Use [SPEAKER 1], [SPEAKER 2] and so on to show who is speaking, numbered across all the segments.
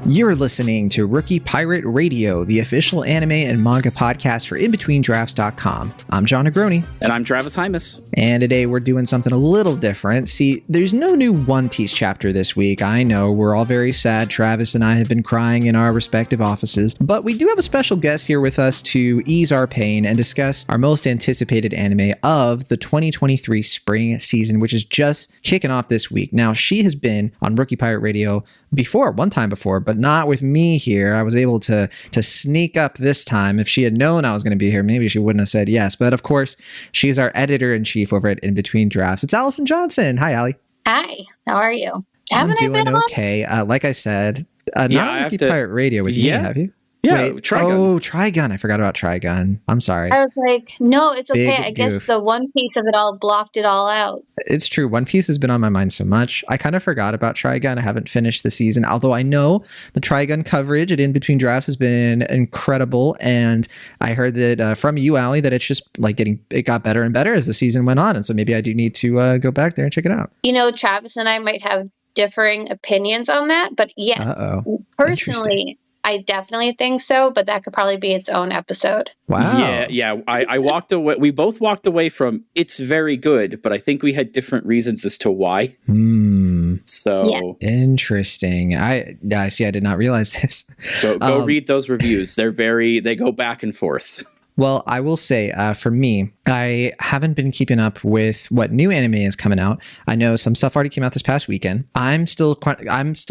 [SPEAKER 1] You're listening to Rookie Pirate Radio, the official anime and manga podcast for InBetweenDrafts.com. I'm John Negroni.
[SPEAKER 2] And I'm Travis Hymas.
[SPEAKER 1] And today we're doing something a little different. See, there's no new One Piece chapter this week. I know, we're all very sad. Travis and I have been crying in our respective offices. But we do have a special guest here with us to ease our pain and discuss our most anticipated anime of the 2023 spring season, which is just kicking off this week. Now, she has been on Rookie Pirate Radio one time before, but not with me here. I was able to sneak up this time. If she had known I was going to be here, maybe she wouldn't have said yes. But of course, she's our editor-in-chief over at In Between Drafts. It's Allison Johnson. Hi, Allie.
[SPEAKER 3] Hi. How are you?
[SPEAKER 1] I'm doing okay. Like I said, not on Rookie Pirate Radio with me, have you?
[SPEAKER 2] Yeah,
[SPEAKER 1] Wait,
[SPEAKER 2] Trigun.
[SPEAKER 1] Oh, Trigun. I forgot about Trigun. I'm sorry.
[SPEAKER 3] I was like, no, it's okay.
[SPEAKER 1] Big
[SPEAKER 3] I guess
[SPEAKER 1] goof.
[SPEAKER 3] the One Piece of it all blocked it all out.
[SPEAKER 1] It's true. One Piece has been on my mind so much. I kind of forgot about Trigun. I haven't finished the season, although I know the Trigun coverage at In Between Drafts has been incredible. And I heard that from you, Allie, that it's just like it got better and better as the season went on. And so maybe I do need to go back there and check it out.
[SPEAKER 3] You know, Travis and I might have differing opinions on that, but yes, personally, I definitely think so, but that could probably be its own episode.
[SPEAKER 1] Wow.
[SPEAKER 2] Yeah. I walked away. We both walked away from it's very good, but I think we had different reasons as to why. So
[SPEAKER 1] interesting. I see. I did not realize this.
[SPEAKER 2] Go read those reviews. They go back and forth.
[SPEAKER 1] Well, I will say, for me, I haven't been keeping up with what new anime is coming out. I know some stuff already came out this past weekend. I'm still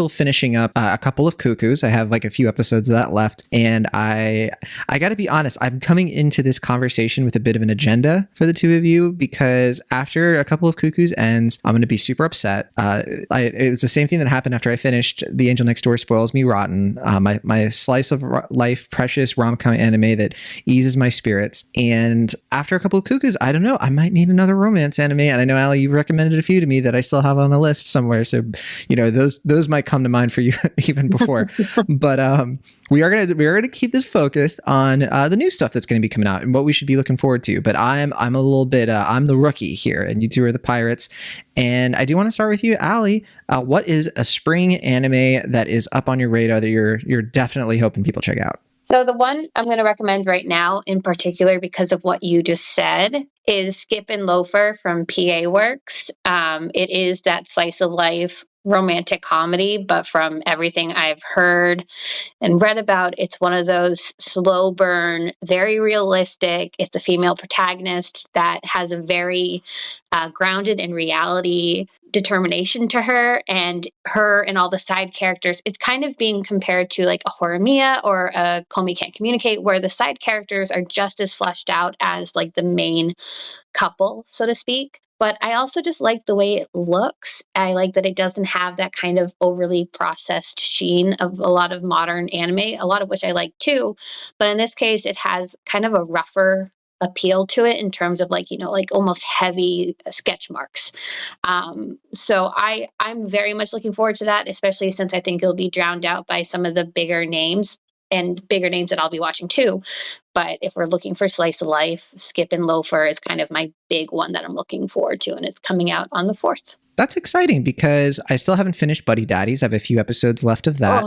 [SPEAKER 1] finishing up a couple of Cuckoos. I have like a few episodes of that left, and I got to be honest. I'm coming into this conversation with a bit of an agenda for the two of you, because after a couple of Cuckoos ends, I'm going to be super upset. It was the same thing that happened after I finished The Angel Next Door Spoils Me Rotten, my slice of life, precious rom-com anime that eases my spirits. And after a couple of Cuckoos, I don't know, I might need another romance anime. And I know, Allie, you recommended a few to me that I still have on a list somewhere. So, you know, those might come to mind for you even before. But we are gonna keep this focused on the new stuff that's going to be coming out and what we should be looking forward to. But I'm a little bit I'm the rookie here, and you two are the pirates. And I do want to start with you, Allie. What is a spring anime that is up on your radar that you're definitely hoping people check out?
[SPEAKER 3] So the one I'm going to recommend right now, in particular because of what you just said, is Skip and Loafer from PA Works. It is that slice of life romantic comedy, but from everything I've heard and read about, it's one of those slow burn, very realistic. It's a female protagonist that has a very grounded in reality determination to her, and all the side characters. It's kind of being compared to like a Horimiya or a Komi Can't Communicate, where the side characters are just as fleshed out as like the main couple, so to speak. But I also just like the way it looks. I like that it doesn't have that kind of overly processed sheen of a lot of modern anime, a lot of which I like too. But in this case, it has kind of a rougher appeal to it in terms of like, you know, like almost heavy sketch marks. So I'm very much looking forward to that, especially since I think it'll be drowned out by some of the bigger names that I'll be watching too. But if we're looking for slice of life, Skip and Loafer is kind of my big one that I'm looking forward to, and it's coming out on the 4th.
[SPEAKER 1] That's exciting because I still haven't finished Buddy Daddies. I have a few episodes left of that.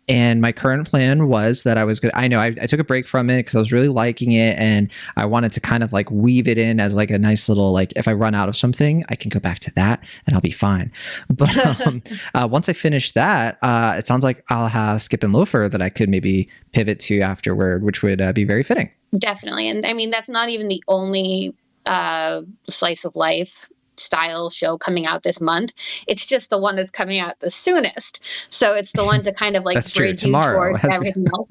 [SPEAKER 1] And my current plan was that I was good. I know I took a break from it because I was really liking it, and I wanted to kind of like weave it in as like a nice little, like, if I run out of something, I can go back to that and I'll be fine. But once I finish that, it sounds like I'll have Skip and Loafer that I could maybe pivot to afterward, which would be very fitting.
[SPEAKER 3] Definitely. And I mean, that's not even the only slice of life style show coming out this month. It's just the one that's coming out the soonest. So it's the one to kind of like bridge you towards everything else.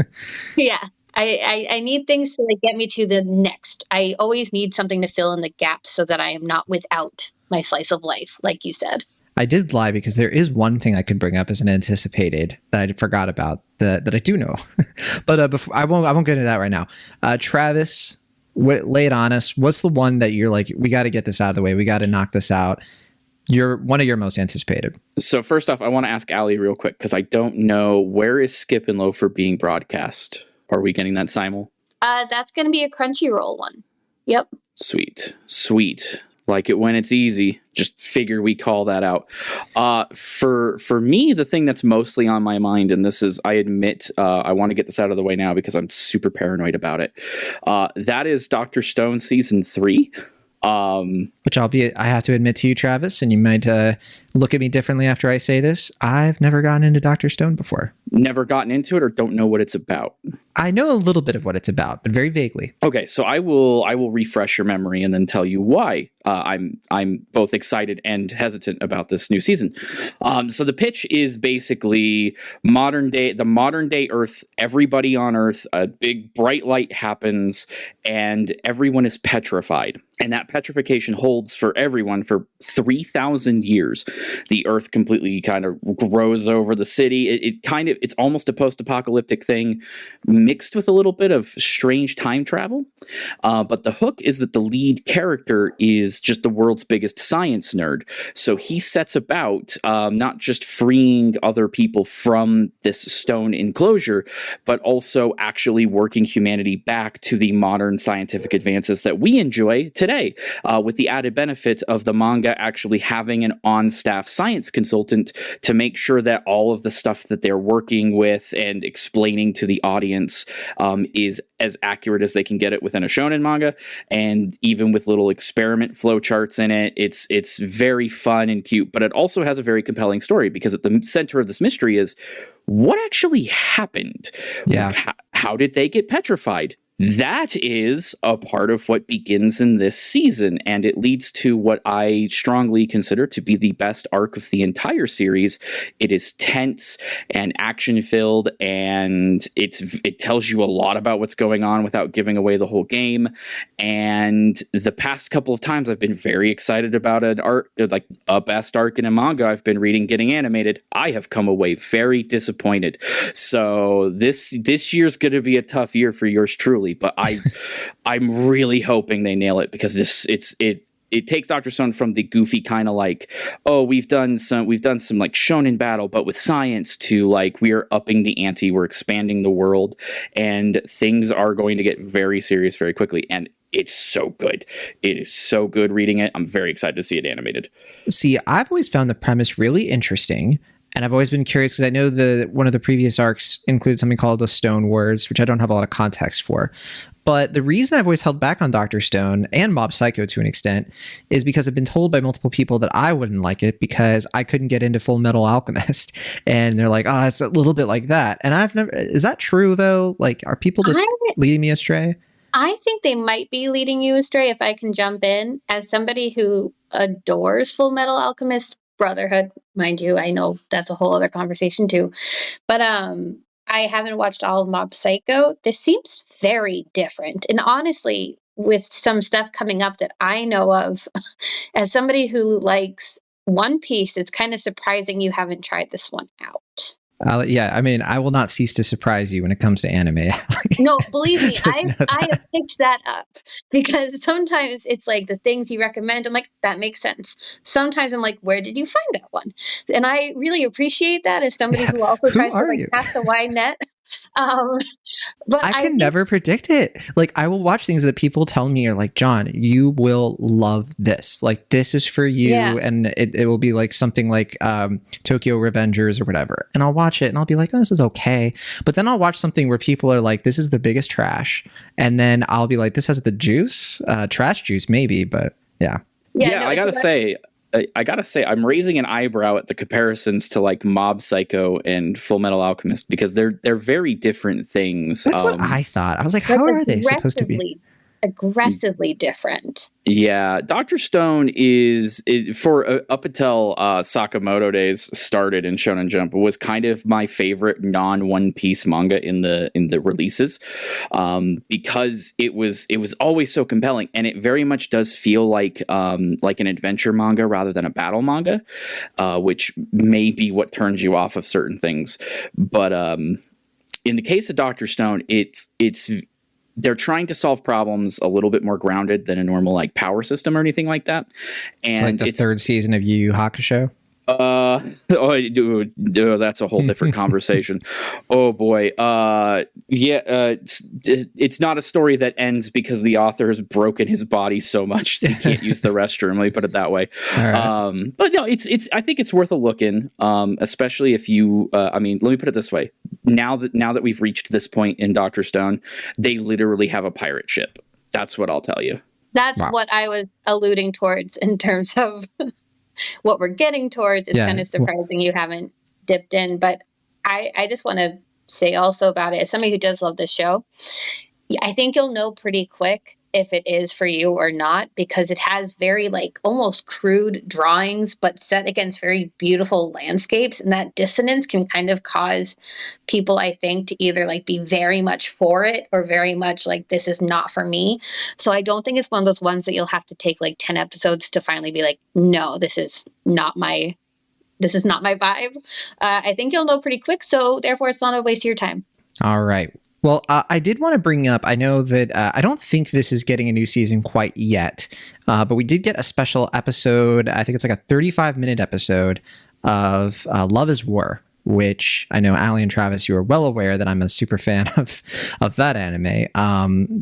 [SPEAKER 3] Yeah. I need things to like get me to the next. I always need something to fill in the gaps so that I am not without my slice of life, like you said.
[SPEAKER 1] I did lie because there is one thing I could bring up as an anticipated that I forgot about that I do know. But before, I won't get into that right now. Travis, lay it on us. What's the one that you're like, we got to get this out of the way. We got to knock this out. You're one of your most anticipated.
[SPEAKER 2] So first off, I want to ask Allie real quick because I don't know, where is Skip and Loafer being broadcast? Are we getting that simul?
[SPEAKER 3] That's going to be a Crunchyroll one. Yep.
[SPEAKER 2] Sweet. Like it when it's easy. Just figure we call that out. For me, the thing that's mostly on my mind, and this is, I admit, I want to get this out of the way now because I'm super paranoid about it. That is Dr. Stone season 3.
[SPEAKER 1] Which I have to admit to you, Travis, and you might look at me differently after I say this. I've never gotten into Dr. Stone before.
[SPEAKER 2] Never gotten into it or don't know what it's about?
[SPEAKER 1] I know a little bit of what it's about, but very vaguely.
[SPEAKER 2] Okay, so I will refresh your memory and then tell you why I'm both excited and hesitant about this new season. So the pitch is basically the modern day Earth. Everybody on Earth, a big bright light happens, and everyone is petrified. And that petrification holds for everyone for 3,000 years. The Earth completely kind of grows over the city. It's almost a post-apocalyptic thing mixed with a little bit of strange time travel. But the hook is that the lead character is just the world's biggest science nerd. So he sets about not just freeing other people from this stone enclosure, but also actually working humanity back to the modern scientific advances that we enjoy today, with the added benefit of the manga actually having an on-staff science consultant to make sure that all of the stuff that they're working with and explaining to the audience is as accurate as they can get it within a shonen manga, and even with little experiment flowcharts in it. It's very fun and cute, but it also has a very compelling story because at the center of this mystery is what actually happened.
[SPEAKER 1] Yeah.
[SPEAKER 2] How did they get petrified? That is a part of what begins in this season, and it leads to what I strongly consider to be the best arc of the entire series. It is tense and action-filled, and it tells you a lot about what's going on without giving away the whole game. And the past couple of times I've been very excited about an arc, like a best arc in a manga I've been reading getting animated. I have come away very disappointed. So this year's going to be a tough year for yours truly. But I'm really hoping they nail it because it takes Dr. Stone from the goofy kind of like, oh, we've done some like shonen battle, but with science, to like, we are upping the ante, we're expanding the world, and things are going to get very serious very quickly. And it's so good. It is so good reading it. I'm very excited to see it animated.
[SPEAKER 1] See, I've always found the premise really interesting. And I've always been curious because I know one of the previous arcs included something called the Stone Wars, which I don't have a lot of context for. But the reason I've always held back on Dr. Stone and Mob Psycho to an extent is because I've been told by multiple people that I wouldn't like it because I couldn't get into Full Metal Alchemist. And they're like, oh, it's a little bit like that. And I've never, is that true though? Like, are people just leading me astray?
[SPEAKER 3] I think they might be leading you astray if I can jump in. As somebody who adores Full Metal Alchemist Brotherhood, mind you, I know that's a whole other conversation too. But I haven't watched all of Mob Psycho. This seems very different. And honestly, with some stuff coming up that I know of, as somebody who likes One Piece, it's kind of surprising you haven't tried this one out.
[SPEAKER 1] Yeah, I mean, I will not cease to surprise you when it comes to anime.
[SPEAKER 3] No, believe me, I have picked that up because sometimes it's like the things you recommend, I'm like, that makes sense. Sometimes I'm like, where did you find that one? And I really appreciate that as somebody who also tries to like cast a wide net. But
[SPEAKER 1] I can never predict it. Like, I will watch things that people tell me are like, John, you will love this. Like, this is for you. Yeah. And it will be like something like Tokyo Revengers or whatever. And I'll watch it and I'll be like, oh, this is okay. But then I'll watch something where people are like, this is the biggest trash. And then I'll be like, this has the juice, trash juice maybe. But yeah.
[SPEAKER 2] Yeah, no, I gotta say, I'm raising an eyebrow at the comparisons to like Mob Psycho and Full Metal Alchemist because they're very different things.
[SPEAKER 1] That's what I thought. I was like, how are they supposed to be?
[SPEAKER 3] Aggressively different.
[SPEAKER 2] Yeah, Dr. Stone is for up until Sakamoto days started in Shonen Jump, was kind of my favorite non-One Piece manga in the releases, because it was always so compelling, and it very much does feel like an adventure manga rather than a battle manga, which may be what turns you off of certain things. But in the case of Dr. Stone, it's they're trying to solve problems a little bit more grounded than a normal like power system or anything like that. And
[SPEAKER 1] It's like the third season of Yu Yu Hakusho.
[SPEAKER 2] That's a whole different conversation. Oh boy. It's not a story that ends because the author has broken his body so much that he can't use the restroom. Let me put it that way.
[SPEAKER 1] Right.
[SPEAKER 2] But no, I think it's worth a look in, especially if you, let me put it this way. Now that we've reached this point in Dr. Stone, they literally have a pirate ship. That's what I'll tell you.
[SPEAKER 3] That's what I was alluding towards in terms of what we're getting towards. It's kind of surprising you haven't dipped in, but I just want to say also about it, as somebody who does love this show, I think you'll know pretty quick if it is for you or not, because it has very like almost crude drawings, but set against very beautiful landscapes. And that dissonance can kind of cause people, I think, to either like be very much for it or very much like, this is not for me. So I don't think it's one of those ones that you'll have to take like 10 episodes to finally be like, no, this is not my vibe. I think you'll know pretty quick. So therefore it's not a waste of your time.
[SPEAKER 1] All right. Well, I did want to bring up, I know that I don't think this is getting a new season quite yet, but we did get a special episode. I think it's like a 35-minute episode of Love is War, which I know Allie and Travis, you are well aware that I'm a super fan of that anime,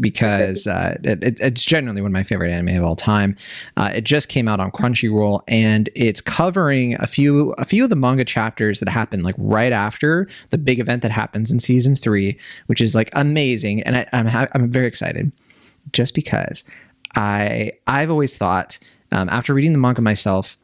[SPEAKER 1] because it's generally one of my favorite anime of all time. It just came out on Crunchyroll, and it's covering a few of the manga chapters that happen like right after the big event that happens in season 3, which is like amazing, and I'm very excited, just because I've always thought, after reading the manga myself,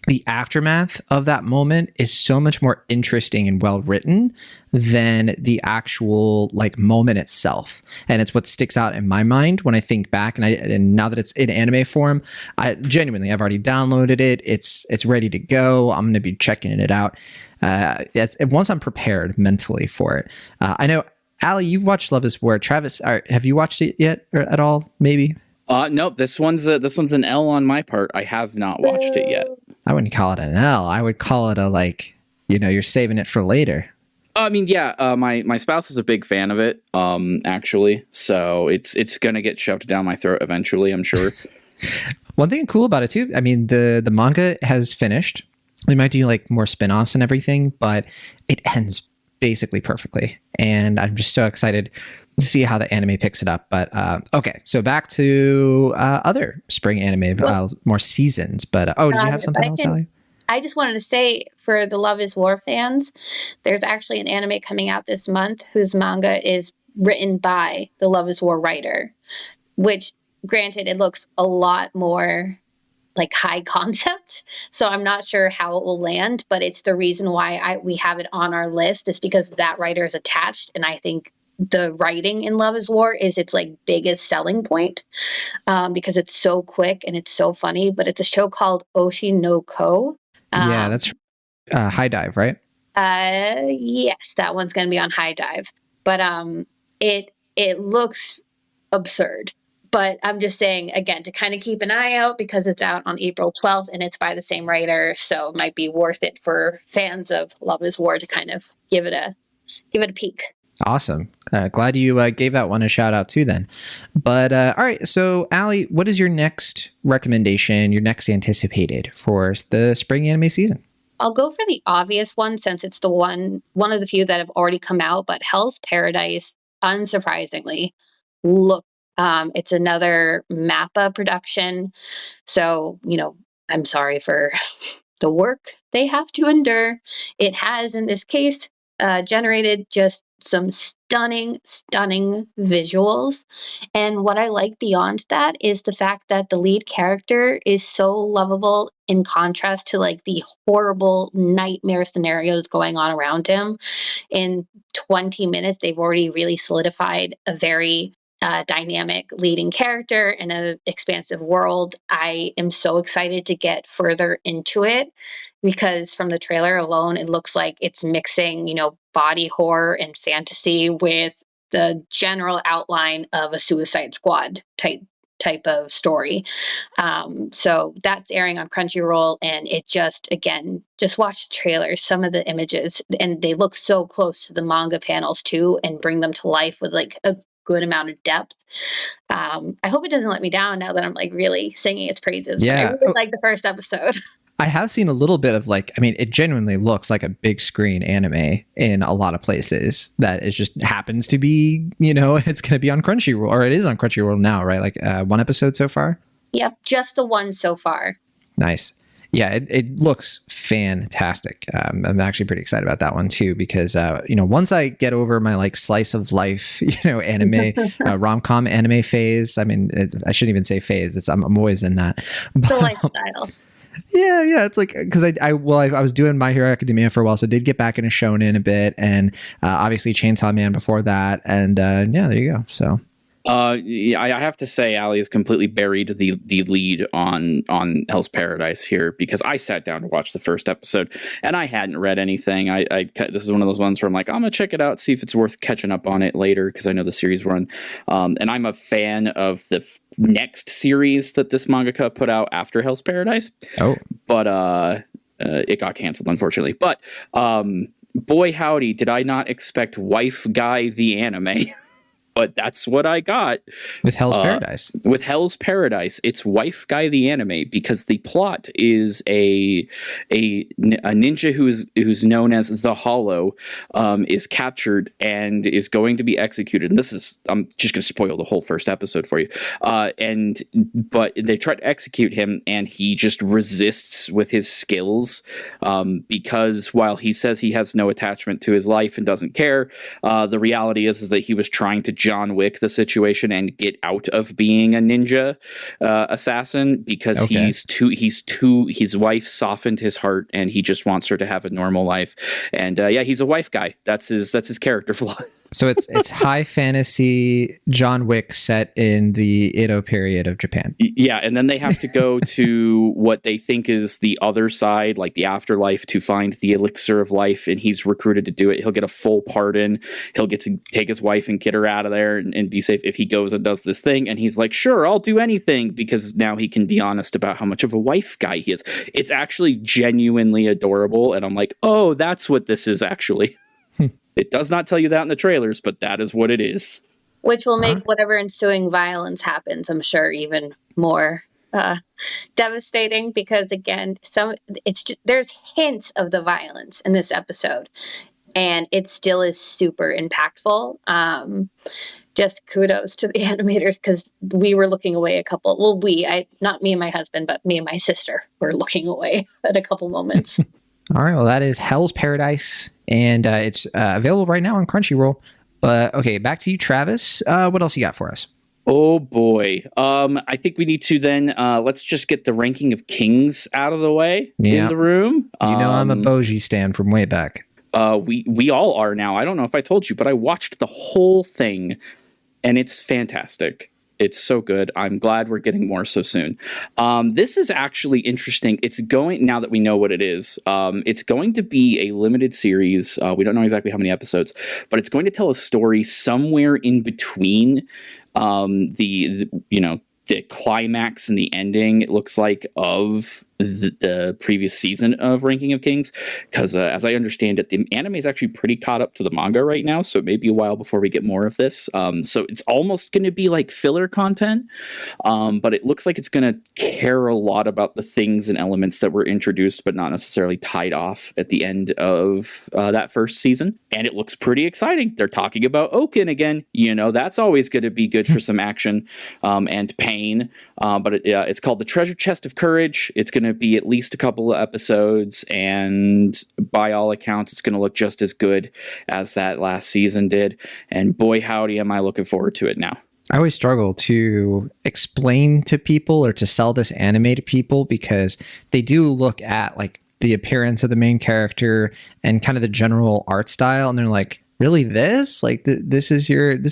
[SPEAKER 1] the aftermath of that moment is so much more interesting and well written than the actual like moment itself. And it's what sticks out in my mind when I think back. And now that it's in anime form, I've already downloaded it. It's ready to go. I'm going to be checking it out. Once I'm prepared mentally for it. I know, Allie, you've watched Love is War. Travis, have you watched it yet or at all? Maybe.
[SPEAKER 2] Nope. This one's an L on my part. I have not watched it yet.
[SPEAKER 1] I wouldn't call it an L. I would call it a like, you're saving it for later.
[SPEAKER 2] I mean, yeah. My spouse is a big fan of it. Actually, so it's gonna get shoved down my throat eventually, I'm sure.
[SPEAKER 1] One thing cool about it too, I mean, the manga has finished. We might do like more spin-offs and everything, but it ends basically perfectly, and I'm just so excited to see how the anime picks it up. But okay, so back to other spring anime, more seasons. But did you have something else, Allie?
[SPEAKER 3] I just wanted to say, for the Love is War fans, there's actually an anime coming out this month whose manga is written by the Love is War writer, which, granted, it looks a lot more like high concept, so I'm not sure how it will land, but it's the reason why we have it on our list, is because that writer is attached, and I think the writing in Love is War is its like biggest selling point, because it's so quick and it's so funny. But it's a show called Oshi no Ko.
[SPEAKER 1] Yeah, that's High Dive, right?
[SPEAKER 3] Yes, that one's going to be on High Dive, but it looks absurd. But I'm just saying, again, to kind of keep an eye out, because it's out on April 12th and it's by the same writer, so it might be worth it for fans of Love is War to kind of give it a peek.
[SPEAKER 1] Awesome. Glad you gave that one a shout out too then. But all right, so Allie, what is your next recommendation, your next anticipated for the spring anime season?
[SPEAKER 3] I'll go for the obvious one, since it's the one of the few that have already come out, but Hell's Paradise, unsurprisingly, it's another MAPPA production. So, I'm sorry for the work they have to endure. It has, in this case, generated just some stunning visuals. And what I like beyond that is the fact that the lead character is so lovable, in contrast to like the horrible nightmare scenarios going on around him. In 20 minutes, they've already really solidified a very dynamic leading character in an expansive world. I am so excited to get further into it, because from the trailer alone, it looks like it's mixing, body horror and fantasy with the general outline of a Suicide Squad type of story. So that's airing on Crunchyroll, and it just watch the trailers, some of the images, and they look so close to the manga panels too, and bring them to life with like a good amount of depth. I hope it doesn't let me down now that I'm like really singing its praises.
[SPEAKER 1] Yeah.
[SPEAKER 3] But I really like the first episode.
[SPEAKER 1] I have seen a little bit of like, I mean, it genuinely looks like a big screen anime in a lot of places that it just happens to be, you know, it's going to be on Crunchyroll, or it is on Crunchyroll now, right? Like one episode so far?
[SPEAKER 3] Yep, just the one so far.
[SPEAKER 1] Nice. Yeah, it looks fantastic. I'm actually pretty excited about that one too, because, you know, once I get over my like slice of life, you know, anime, rom-com anime phase, I mean, I shouldn't even say phase. I'm always in that.
[SPEAKER 3] The lifestyle.
[SPEAKER 1] Yeah. It's like, because I was doing My Hero Academia for a while, so I did get back into shonen a bit, and obviously Chainsaw Man before that, and yeah, there you go. So.
[SPEAKER 2] Yeah, I have to say, Ali has completely buried the lead on Hell's Paradise here, because I sat down to watch the first episode and I hadn't read anything. This is one of those ones where I'm like, I'm gonna check it out, see if it's worth catching up on it later, because I know the series run. And I'm a fan of the next series that this mangaka put out after Hell's Paradise.
[SPEAKER 1] Oh,
[SPEAKER 2] but it got canceled, unfortunately. But boy howdy, did I not expect Wife Guy the anime. But that's what I got
[SPEAKER 1] with Hell's Paradise.
[SPEAKER 2] With Hell's Paradise, it's Wife Guy the anime, because the plot is a ninja who's known as the Hollow is captured and is going to be executed. And I'm just going to spoil the whole first episode for you. But they try to execute him, and he just resists with his skills, because while he says he has no attachment to his life and doesn't care, the reality is that he was trying to John Wick the situation and get out of being a ninja assassin, because his wife softened his heart and he just wants her to have a normal life. And yeah, he's a wife guy. That's his character flaw.
[SPEAKER 1] So it's high fantasy John Wick set in the Edo period of Japan.
[SPEAKER 2] Yeah, and then they have to go to what they think is the other side, like the afterlife, to find the elixir of life, and he's recruited to do it. He'll get a full pardon. He'll get to take his wife and get her out of there and be safe if he goes and does this thing. And he's like, sure, I'll do anything, because now he can be honest about how much of a wife guy he is. It's actually genuinely adorable, and I'm like, oh, that's what this is actually. It does not tell you that in the trailers, but that is what it is.
[SPEAKER 3] Which will make whatever ensuing violence happens, I'm sure, even more devastating, because again, there's hints of the violence in this episode, and it still is super impactful. Just kudos to the animators, because we were looking away not me and my husband, but me and my sister were looking away at a couple moments.
[SPEAKER 1] All right, well, that is Hell's Paradise, and it's available right now on Crunchyroll. But okay, back to you, Travis. What else you got for us?
[SPEAKER 2] Oh boy, I think we need to then let's just get the ranking of Kings out of the way in the room.
[SPEAKER 1] You know, I'm a Boji stan from way back.
[SPEAKER 2] We all are now. I don't know if I told you, but I watched the whole thing, and it's fantastic. It's so good. I'm glad we're getting more so soon. This is actually interesting. Now that we know what it is, it's going to be a limited series. We don't know exactly how many episodes, but it's going to tell a story somewhere in between the climax and the ending, it looks like, of the previous season of Ranking of Kings, because as I understand it, the anime is actually pretty caught up to the manga right now, so it may be a while before we get more of this. So it's almost going to be like filler content, but it looks like it's going to care a lot about the things and elements that were introduced but not necessarily tied off at the end of that first season, and it looks pretty exciting. They're talking about Oaken again. You know, that's always going to be good for some action and pain, but it's called The Treasure Chest of Courage. It's going to be at least a couple of episodes, and by all accounts it's going to look just as good as that last season did, and boy howdy am I looking forward to it now.
[SPEAKER 1] I always struggle to explain to people or to sell this anime to people, because they do look at like the appearance of the main character and kind of the general art style, and they're like, really, this? Like, this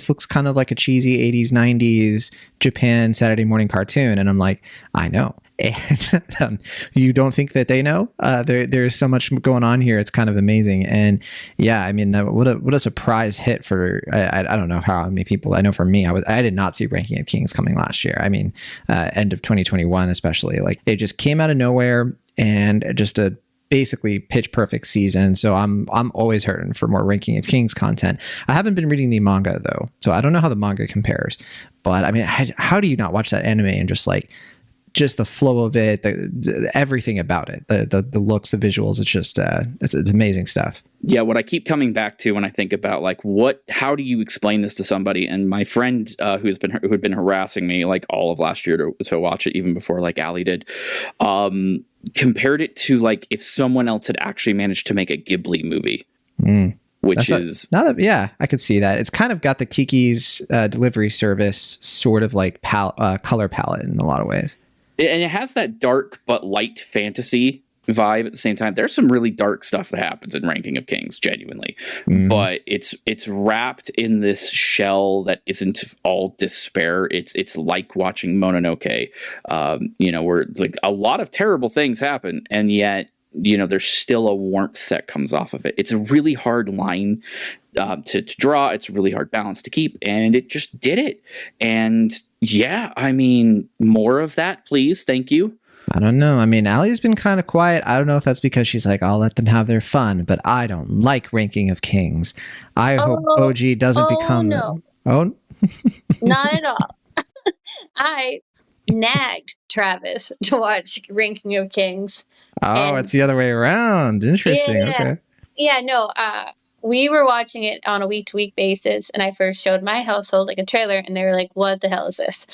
[SPEAKER 1] looks kind of like a cheesy 80s, 90s Japan Saturday morning cartoon. And I'm like, I know. And you don't think that they know? There's so much going on here. It's kind of amazing. And yeah, I mean, what a surprise hit for, I don't know how many people. I know for me, I did not see Ranking of Kings coming last year. I mean, end of 2021, especially. Like, it just came out of nowhere, and just a basically pitch perfect season. So I'm always hurting for more Ranking of Kings content. I haven't been reading the manga though, so I don't know how the manga compares. But I mean, how do you not watch that anime and just the flow of it, everything about it, the looks, the visuals, it's just it's amazing stuff.
[SPEAKER 2] Yeah, what I keep coming back to when I think about like how do you explain this to somebody? And my friend who had been harassing me like all of last year to watch it, even before like Ali did, compared it to like if someone else had actually managed to make a Ghibli movie. Which is
[SPEAKER 1] I could see that. It's kind of got the Kiki's delivery service sort of like color palette in a lot of ways.
[SPEAKER 2] And it has that dark but light fantasy vibe at the same time. There's some really dark stuff that happens in Ranking of Kings, genuinely. But it's wrapped in this shell that isn't all despair. It's like watching Mononoke, where like a lot of terrible things happen, and yet there's still a warmth that comes off of it. It's a really hard line to draw. It's a really hard balance to keep, and it just did it. And yeah, I mean, more of that, please. Thank you.
[SPEAKER 1] I don't know. I mean, Allie's been kind of quiet. I don't know if that's because she's like, I'll let them have their fun, but I don't like Ranking of Kings. I hope OG doesn't become...
[SPEAKER 3] No.
[SPEAKER 1] Oh,
[SPEAKER 3] not at all. I nagged Travis to watch Ranking of Kings.
[SPEAKER 1] Oh, it's the other way around. Interesting.
[SPEAKER 3] Yeah.
[SPEAKER 1] Okay.
[SPEAKER 3] Yeah, no, we were watching it on a week-to-week basis, and I first showed my household like a trailer, and they were like, what the hell is this?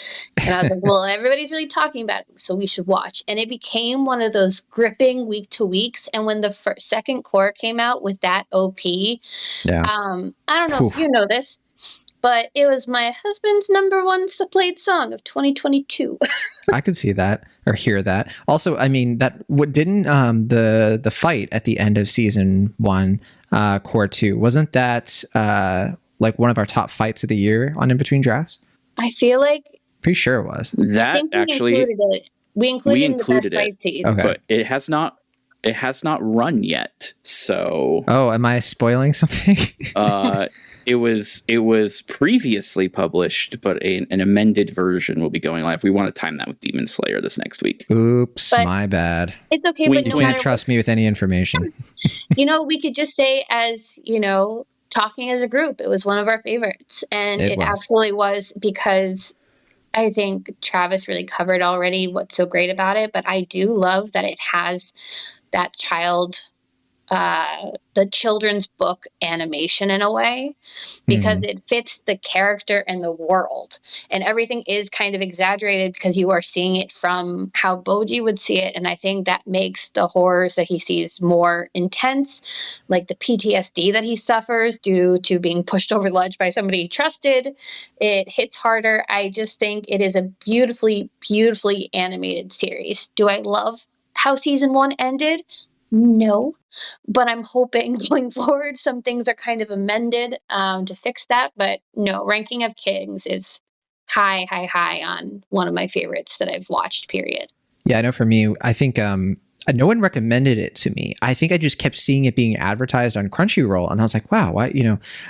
[SPEAKER 3] And I was like, well, everybody's really talking about it, so we should watch. And it became one of those gripping week-to-weeks, and when the second core came out with that OP, I don't know if you know this, but it was my husband's number one played song of 2022.
[SPEAKER 1] I could see that or hear that. Also, I mean, didn't the fight at the end of season 1, core 2, wasn't that like one of our top fights of the year on In Between Drafts?
[SPEAKER 3] I feel like
[SPEAKER 1] pretty sure it was.
[SPEAKER 2] That actually
[SPEAKER 3] we included it,
[SPEAKER 1] okay.
[SPEAKER 2] But it has not run yet. So
[SPEAKER 1] am I spoiling something?
[SPEAKER 2] It was previously published, but an amended version will be going live. We want to time that with Demon Slayer this next week.
[SPEAKER 1] Oops, my bad.
[SPEAKER 3] It's okay,
[SPEAKER 1] but you can't trust me with any information.
[SPEAKER 3] We could just say, as talking as a group, it was one of our favorites, and it absolutely was, because I think Travis really covered already what's so great about it. But I do love that it has that the children's book animation in a way, because it fits the character and the world, and everything is kind of exaggerated because you are seeing it from how Boji would see it. And I think that makes the horrors that he sees more intense, like the PTSD that he suffers due to being pushed over the ledge by somebody he trusted. It hits harder. I just think it is a beautifully, beautifully animated series. Do I love how season 1 ended? No, but I'm hoping going forward some things are kind of amended to fix that. But no, Ranking of Kings is high on one of my favorites that I've watched, period.
[SPEAKER 1] Yeah, I know for me, I think no one recommended it to me. I think I just kept seeing it being advertised on Crunchyroll, and I was like, wow,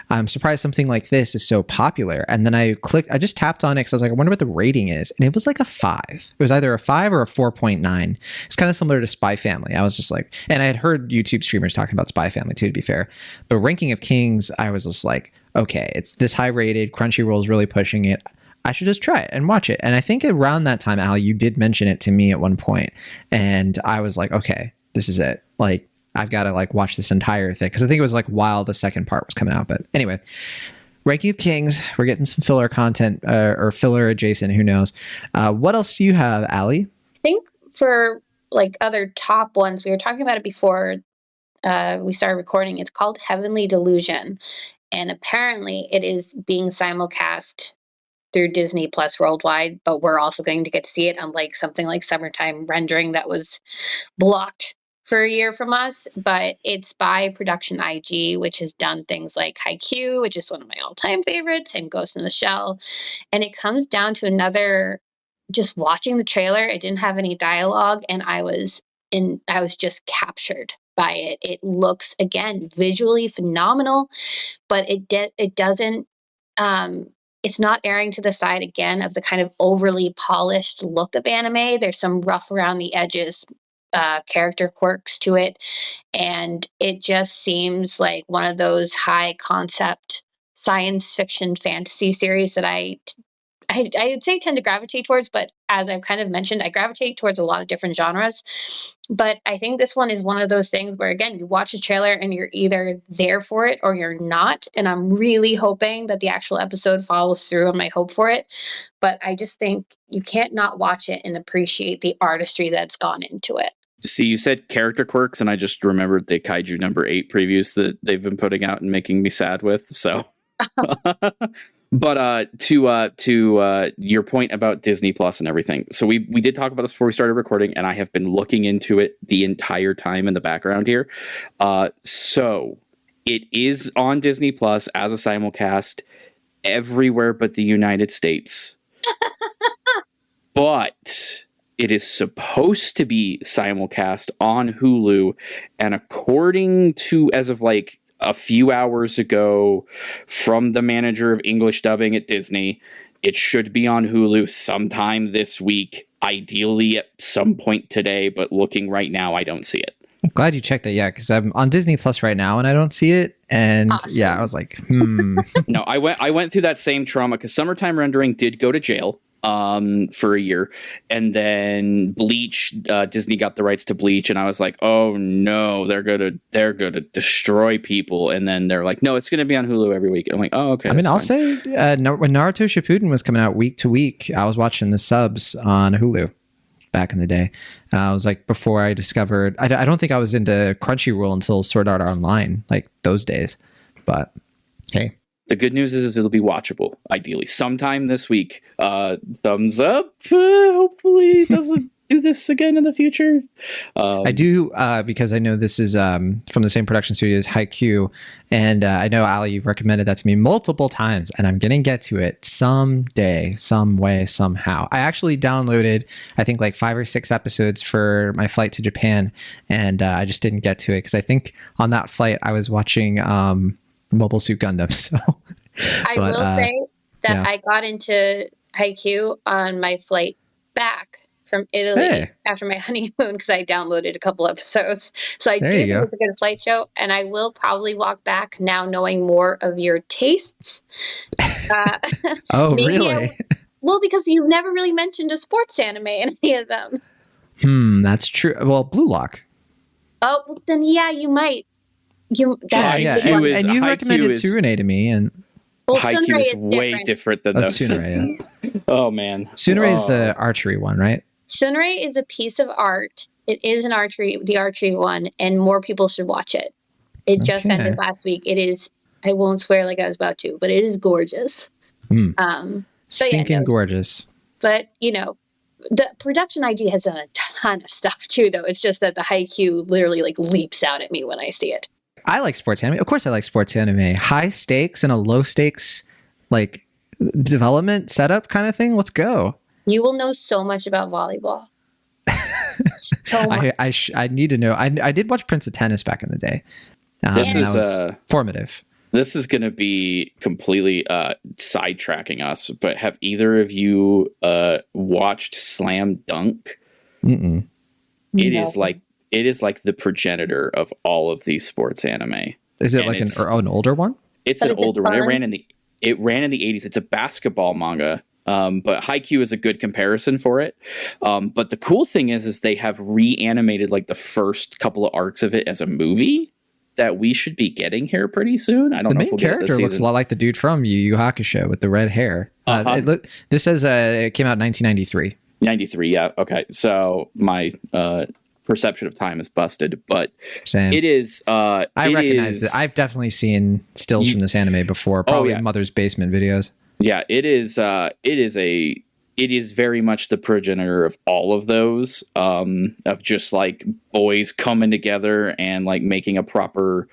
[SPEAKER 1] I'm surprised something like this is so popular. And then I just tapped on it because I was like, I wonder what the rating is. And it was like a 5. It was either a 5 or a 4.9. It's kind of similar to Spy Family. I was just like, and I had heard YouTube streamers talking about Spy Family too, to be fair. But Ranking of Kings, I was just like, okay, it's this high rated. Crunchyroll is really pushing it. I should just try it and watch it. And I think around that time, Al, you did mention it to me at one point, and I was like, okay, this is it. Like, I've got to like watch this entire thing, because I think it was like while the second part was coming out. But anyway, Ranking of Kings, we're getting some filler content or filler adjacent. Who knows? What else do you have, Allie?
[SPEAKER 3] I think for like other top ones, we were talking about it before we started recording. It's called Heavenly Delusion, and apparently it is being simulcast through Disney Plus worldwide, but we're also going to get to see it, unlike something like Summertime Rendering that was blocked for a year from us. But it's by Production IG, which has done things like Haikyuu, which is one of my all-time favorites, and Ghost in the Shell. And it comes down to just watching the trailer. It didn't have any dialogue, and I was just captured by it. It looks, again, visually phenomenal, but it doesn't it's not erring to the side, again, of the kind of overly polished look of anime. There's some rough around the edges character quirks to it, and it just seems like one of those high concept science fiction fantasy series that I'd say tend to gravitate towards, but as I've kind of mentioned, I gravitate towards a lot of different genres. But I think this one is one of those things where, again, you watch a trailer and you're either there for it or you're not. And I'm really hoping that the actual episode follows through on my hope for it. But I just think you can't not watch it and appreciate the artistry that's gone into it.
[SPEAKER 2] See, you said character quirks, and I just remembered the Kaiju number 8 previews that they've been putting out and making me sad with. So, but to your point about Disney Plus and everything. So we did talk about this before we started recording, and I have been looking into it the entire time in the background here. So it is on Disney Plus as a simulcast everywhere but the United States. But it is supposed to be simulcast on Hulu, and according to, as of like a few hours ago, from the manager of English dubbing at Disney, it should be on Hulu sometime this week, ideally at some point today, but looking right now, I don't see it.
[SPEAKER 1] I'm glad you checked that, yeah, because I'm on Disney Plus right now and I don't see it. And
[SPEAKER 3] Awesome.
[SPEAKER 1] yeah, I was like,
[SPEAKER 2] No, I went through that same trauma because Summertime Rendering did go to jail for a year, and then Bleach, Disney got the rights to Bleach, and I was like, oh no, they're gonna destroy people. And then they're like, no, it's gonna be on Hulu every week. I'm like, oh, okay.
[SPEAKER 1] I mean, I'll
[SPEAKER 2] fine.
[SPEAKER 1] say when Naruto Shippuden was coming out week to week, I was watching the subs on Hulu back in the day. I was like, before I discovered, I don't think I was into Crunchyroll until Sword Art Online, like those days. But hey.
[SPEAKER 2] The good news is it'll be watchable, ideally, sometime this week. Thumbs up. Hopefully it doesn't do this again in the future.
[SPEAKER 1] I do, because I know this is from the same production studio as Haikyuu, and I know, Ali, you've recommended that to me multiple times, and I'm going to get to it someday, some way, somehow. I actually downloaded, I think, like 5 or 6 episodes for my flight to Japan, and I just didn't get to it, because I think on that flight I was watching Mobile Suit Gundam. So,
[SPEAKER 3] I will say that I got into Haikyuu on my flight back from Italy after my honeymoon because I downloaded a couple episodes. So I do think it's a good flight show, and I will probably walk back now knowing more of your tastes.
[SPEAKER 1] Oh, really?
[SPEAKER 3] Well, because you've never really mentioned a sports anime in any of them.
[SPEAKER 1] That's true. Well, Blue Lock.
[SPEAKER 3] Oh, well, then yeah, you might.
[SPEAKER 1] And you recommended Tsurune to me, and
[SPEAKER 2] Haikyuu is way different than those.
[SPEAKER 1] Tsurune, yeah.
[SPEAKER 2] Oh man,
[SPEAKER 1] Tsurune is the archery one, right?
[SPEAKER 3] Tsurune is a piece of art. It is the archery one, and more people should watch it. It just ended last week. It is. I won't swear like I was about to, but it is gorgeous.
[SPEAKER 1] Stinking gorgeous.
[SPEAKER 3] But the production ID has done a ton of stuff too, though. It's just that the Haikyuu literally like leaps out at me when I see it.
[SPEAKER 1] I like sports anime. Of course I like sports anime. High stakes and a low stakes like development setup kind of thing. Let's go.
[SPEAKER 3] You will know so much about volleyball. So much.
[SPEAKER 1] I need to know. I did watch Prince of Tennis back in the day.
[SPEAKER 2] This is
[SPEAKER 1] that was formative.
[SPEAKER 2] This is going to be completely sidetracking us, but have either of you watched Slam Dunk?
[SPEAKER 1] Mm-mm.
[SPEAKER 2] It is like the progenitor of all of these sports anime.
[SPEAKER 1] Is it like an older one?
[SPEAKER 2] It's an older one. It ran in the 80s. It's a basketball manga. But Haikyuu is a good comparison for it. But the cool thing is they have reanimated like the first couple of arcs of it as a movie that we should be getting here pretty soon. I don't know if we'll get it this season. The main character looks a
[SPEAKER 1] lot like the dude from Yu Yu Hakusho with the red hair. This says it came out in 1993.
[SPEAKER 2] 93, yeah. Okay. So my perception of time is busted, but
[SPEAKER 1] Same.
[SPEAKER 2] It is
[SPEAKER 1] I recognize it. I've definitely seen stills from this anime before, probably Mother's Basement videos.
[SPEAKER 2] Yeah, it is very much the progenitor of all of those, of just like boys coming together and like making a proper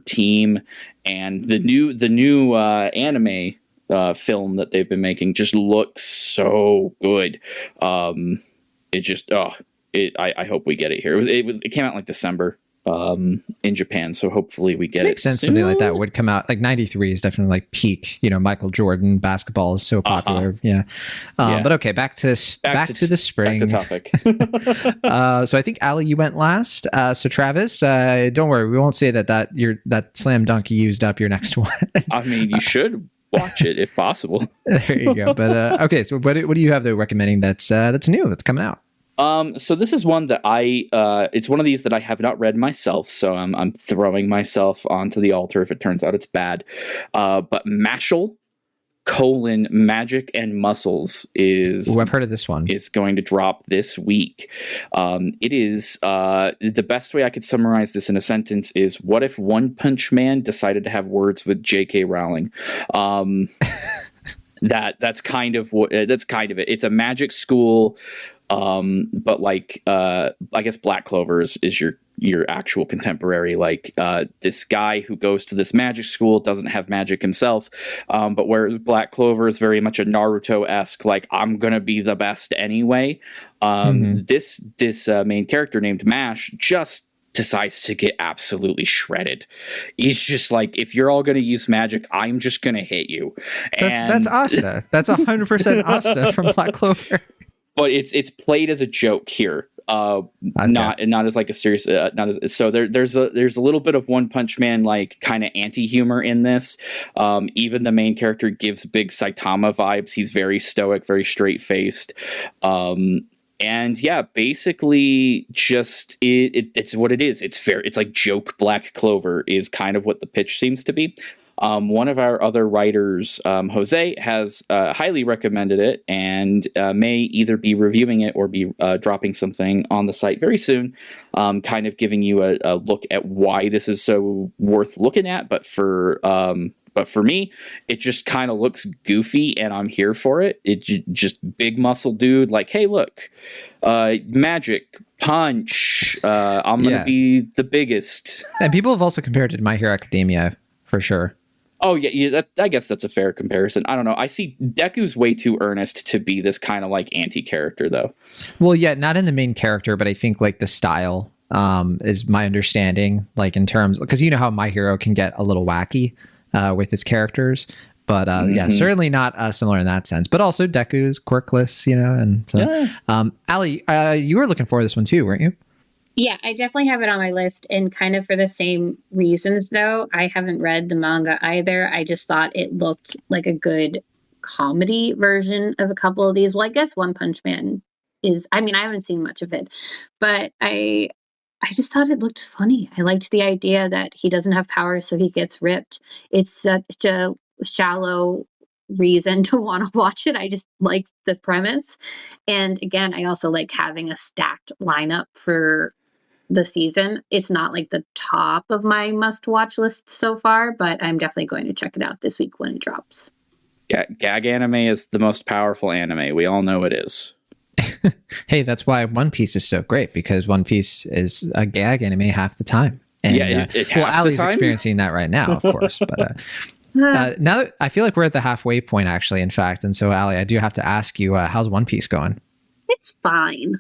[SPEAKER 2] team. And the new anime film that they've been making just looks so good. I hope we get it here. It came out in like December. in Japan. So hopefully we get
[SPEAKER 1] Makes
[SPEAKER 2] it
[SPEAKER 1] sense.
[SPEAKER 2] soon.
[SPEAKER 1] Something like that would come out. Like 93 is definitely like peak. Michael Jordan basketball is so popular. Yeah.
[SPEAKER 2] Yeah.
[SPEAKER 1] But okay, back to the spring.
[SPEAKER 2] Back to topic.
[SPEAKER 1] So I think Ali, you went last. So Travis, don't worry, we won't say that slam dunk you used up your next one.
[SPEAKER 2] I mean, you should watch it if possible.
[SPEAKER 1] There you go. But okay, so what do you have though recommending that's new, that's coming out?
[SPEAKER 2] So this is one that it's one of these that I have not read myself, so I'm throwing myself onto the altar if it turns out it's bad. But Mashle: Magic and Muscles is...
[SPEAKER 1] Ooh, I've heard of this one.
[SPEAKER 2] Is going to drop this week. It is the best way I could summarize this in a sentence is: what if One Punch Man decided to have words with J.K. Rowling? That's kind of it. It's a magic school, but like I guess Black Clover is your actual contemporary. Like this guy who goes to this magic school doesn't have magic himself, but whereas Black Clover is very much a Naruto-esque, like, I'm gonna be the best anyway. This main character named Mash just decides to get absolutely shredded. He's just like, if you're all going to use magic, I'm just going to hit you.
[SPEAKER 1] That's Asta. That's 100% Asta from Black Clover.
[SPEAKER 2] But it's played as a joke here. Not as like a serious, so there's a little bit of One Punch Man like kind of anti-humor in this. Even the main character gives big Saitama vibes. He's very stoic, very straight-faced. And yeah, basically just it's what it is. It's like joke Black Clover is kind of what the pitch seems to be. One of our other writers, Jose, has highly recommended it and may either be reviewing it or be dropping something on the site very soon, kind of giving you a look at why this is so worth looking at. But for me, it just kind of looks goofy, and I'm here for it. It just big muscle dude, like, hey, look, magic, punch. I'm gonna be the biggest.
[SPEAKER 1] And people have also compared it to My Hero Academia for sure.
[SPEAKER 2] Oh yeah, I guess that's a fair comparison. I don't know. I see Deku's way too earnest to be this kind of like anti-character, though.
[SPEAKER 1] Well, yeah, not in the main character, but I think like the style is my understanding. Like in terms, because you know how My Hero can get a little wacky with its characters, but yeah, certainly not similar in that sense. But also Deku's quirkless, and so, Ali, you were looking for this one too, weren't you?
[SPEAKER 3] Yeah, I definitely have it on my list, and kind of for the same reasons, though. I haven't read the manga either. I just thought it looked like a good comedy version of a couple of these. Well, I guess One Punch Man is, I haven't seen much of it, but I just thought it looked funny. I liked the idea that he doesn't have powers, so he gets ripped. It's such a shallow reason to want to watch it. I just like the premise. And again, I also like having a stacked lineup for the season. It's not like the top of my must-watch list so far, but I'm definitely going to check it out this week when it drops.
[SPEAKER 2] Gag anime is the most powerful anime. We all know it is.
[SPEAKER 1] Hey, that's why One Piece is so great, because One Piece is a gag anime half the time. And,
[SPEAKER 2] yeah,
[SPEAKER 1] well, Ali's experiencing that right now, of course. But now that I feel like we're at the halfway point, actually, in fact. And so, Ali, I do have to ask you, how's One Piece going?
[SPEAKER 3] It's fine.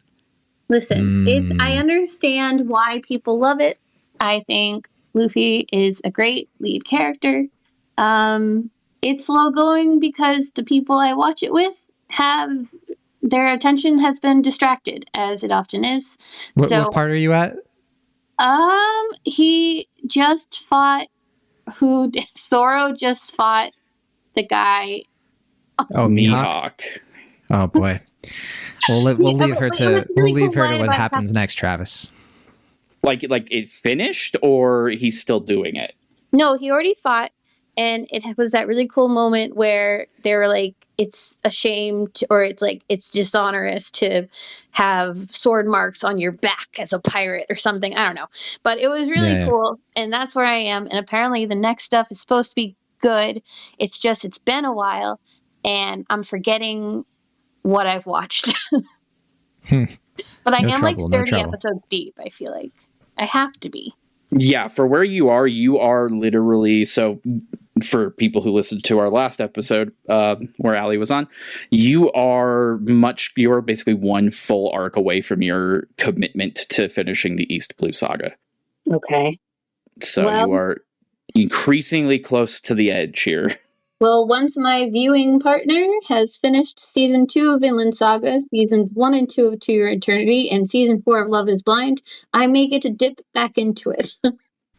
[SPEAKER 3] Listen, I understand why people love it. I think Luffy is a great lead character. It's slow going because the people I watch it with have their attention has been distracted, as it often is.
[SPEAKER 1] What part are you at?
[SPEAKER 3] He just fought. Zoro just fought the guy.
[SPEAKER 1] Oh, Mihawk. Oh boy. We'll leave her to what happens next, Travis.
[SPEAKER 2] Like it finished, or he's still doing it?
[SPEAKER 3] No, he already fought, and it was that really cool moment where they were like, it's a shame or it's like it's dishonest to have sword marks on your back as a pirate or something. I don't know, but it was really cool, and that's where I am. And apparently, the next stuff is supposed to be good. It's been a while, and I'm forgetting what I've watched. But I am like 30 episodes deep. I feel like I have to be.
[SPEAKER 2] Yeah, for where you are literally, so for people who listened to our last episode where Ali was on, you're basically one full arc away from your commitment to finishing the East Blue Saga.
[SPEAKER 3] Okay.
[SPEAKER 2] So
[SPEAKER 3] Well-
[SPEAKER 2] you are increasingly close to the edge here.
[SPEAKER 3] Well, once my viewing partner has finished season 2 of Vinland Saga, seasons 1 and 2 of To Your Eternity, and season 4 of Love is Blind, I may get to dip back into it.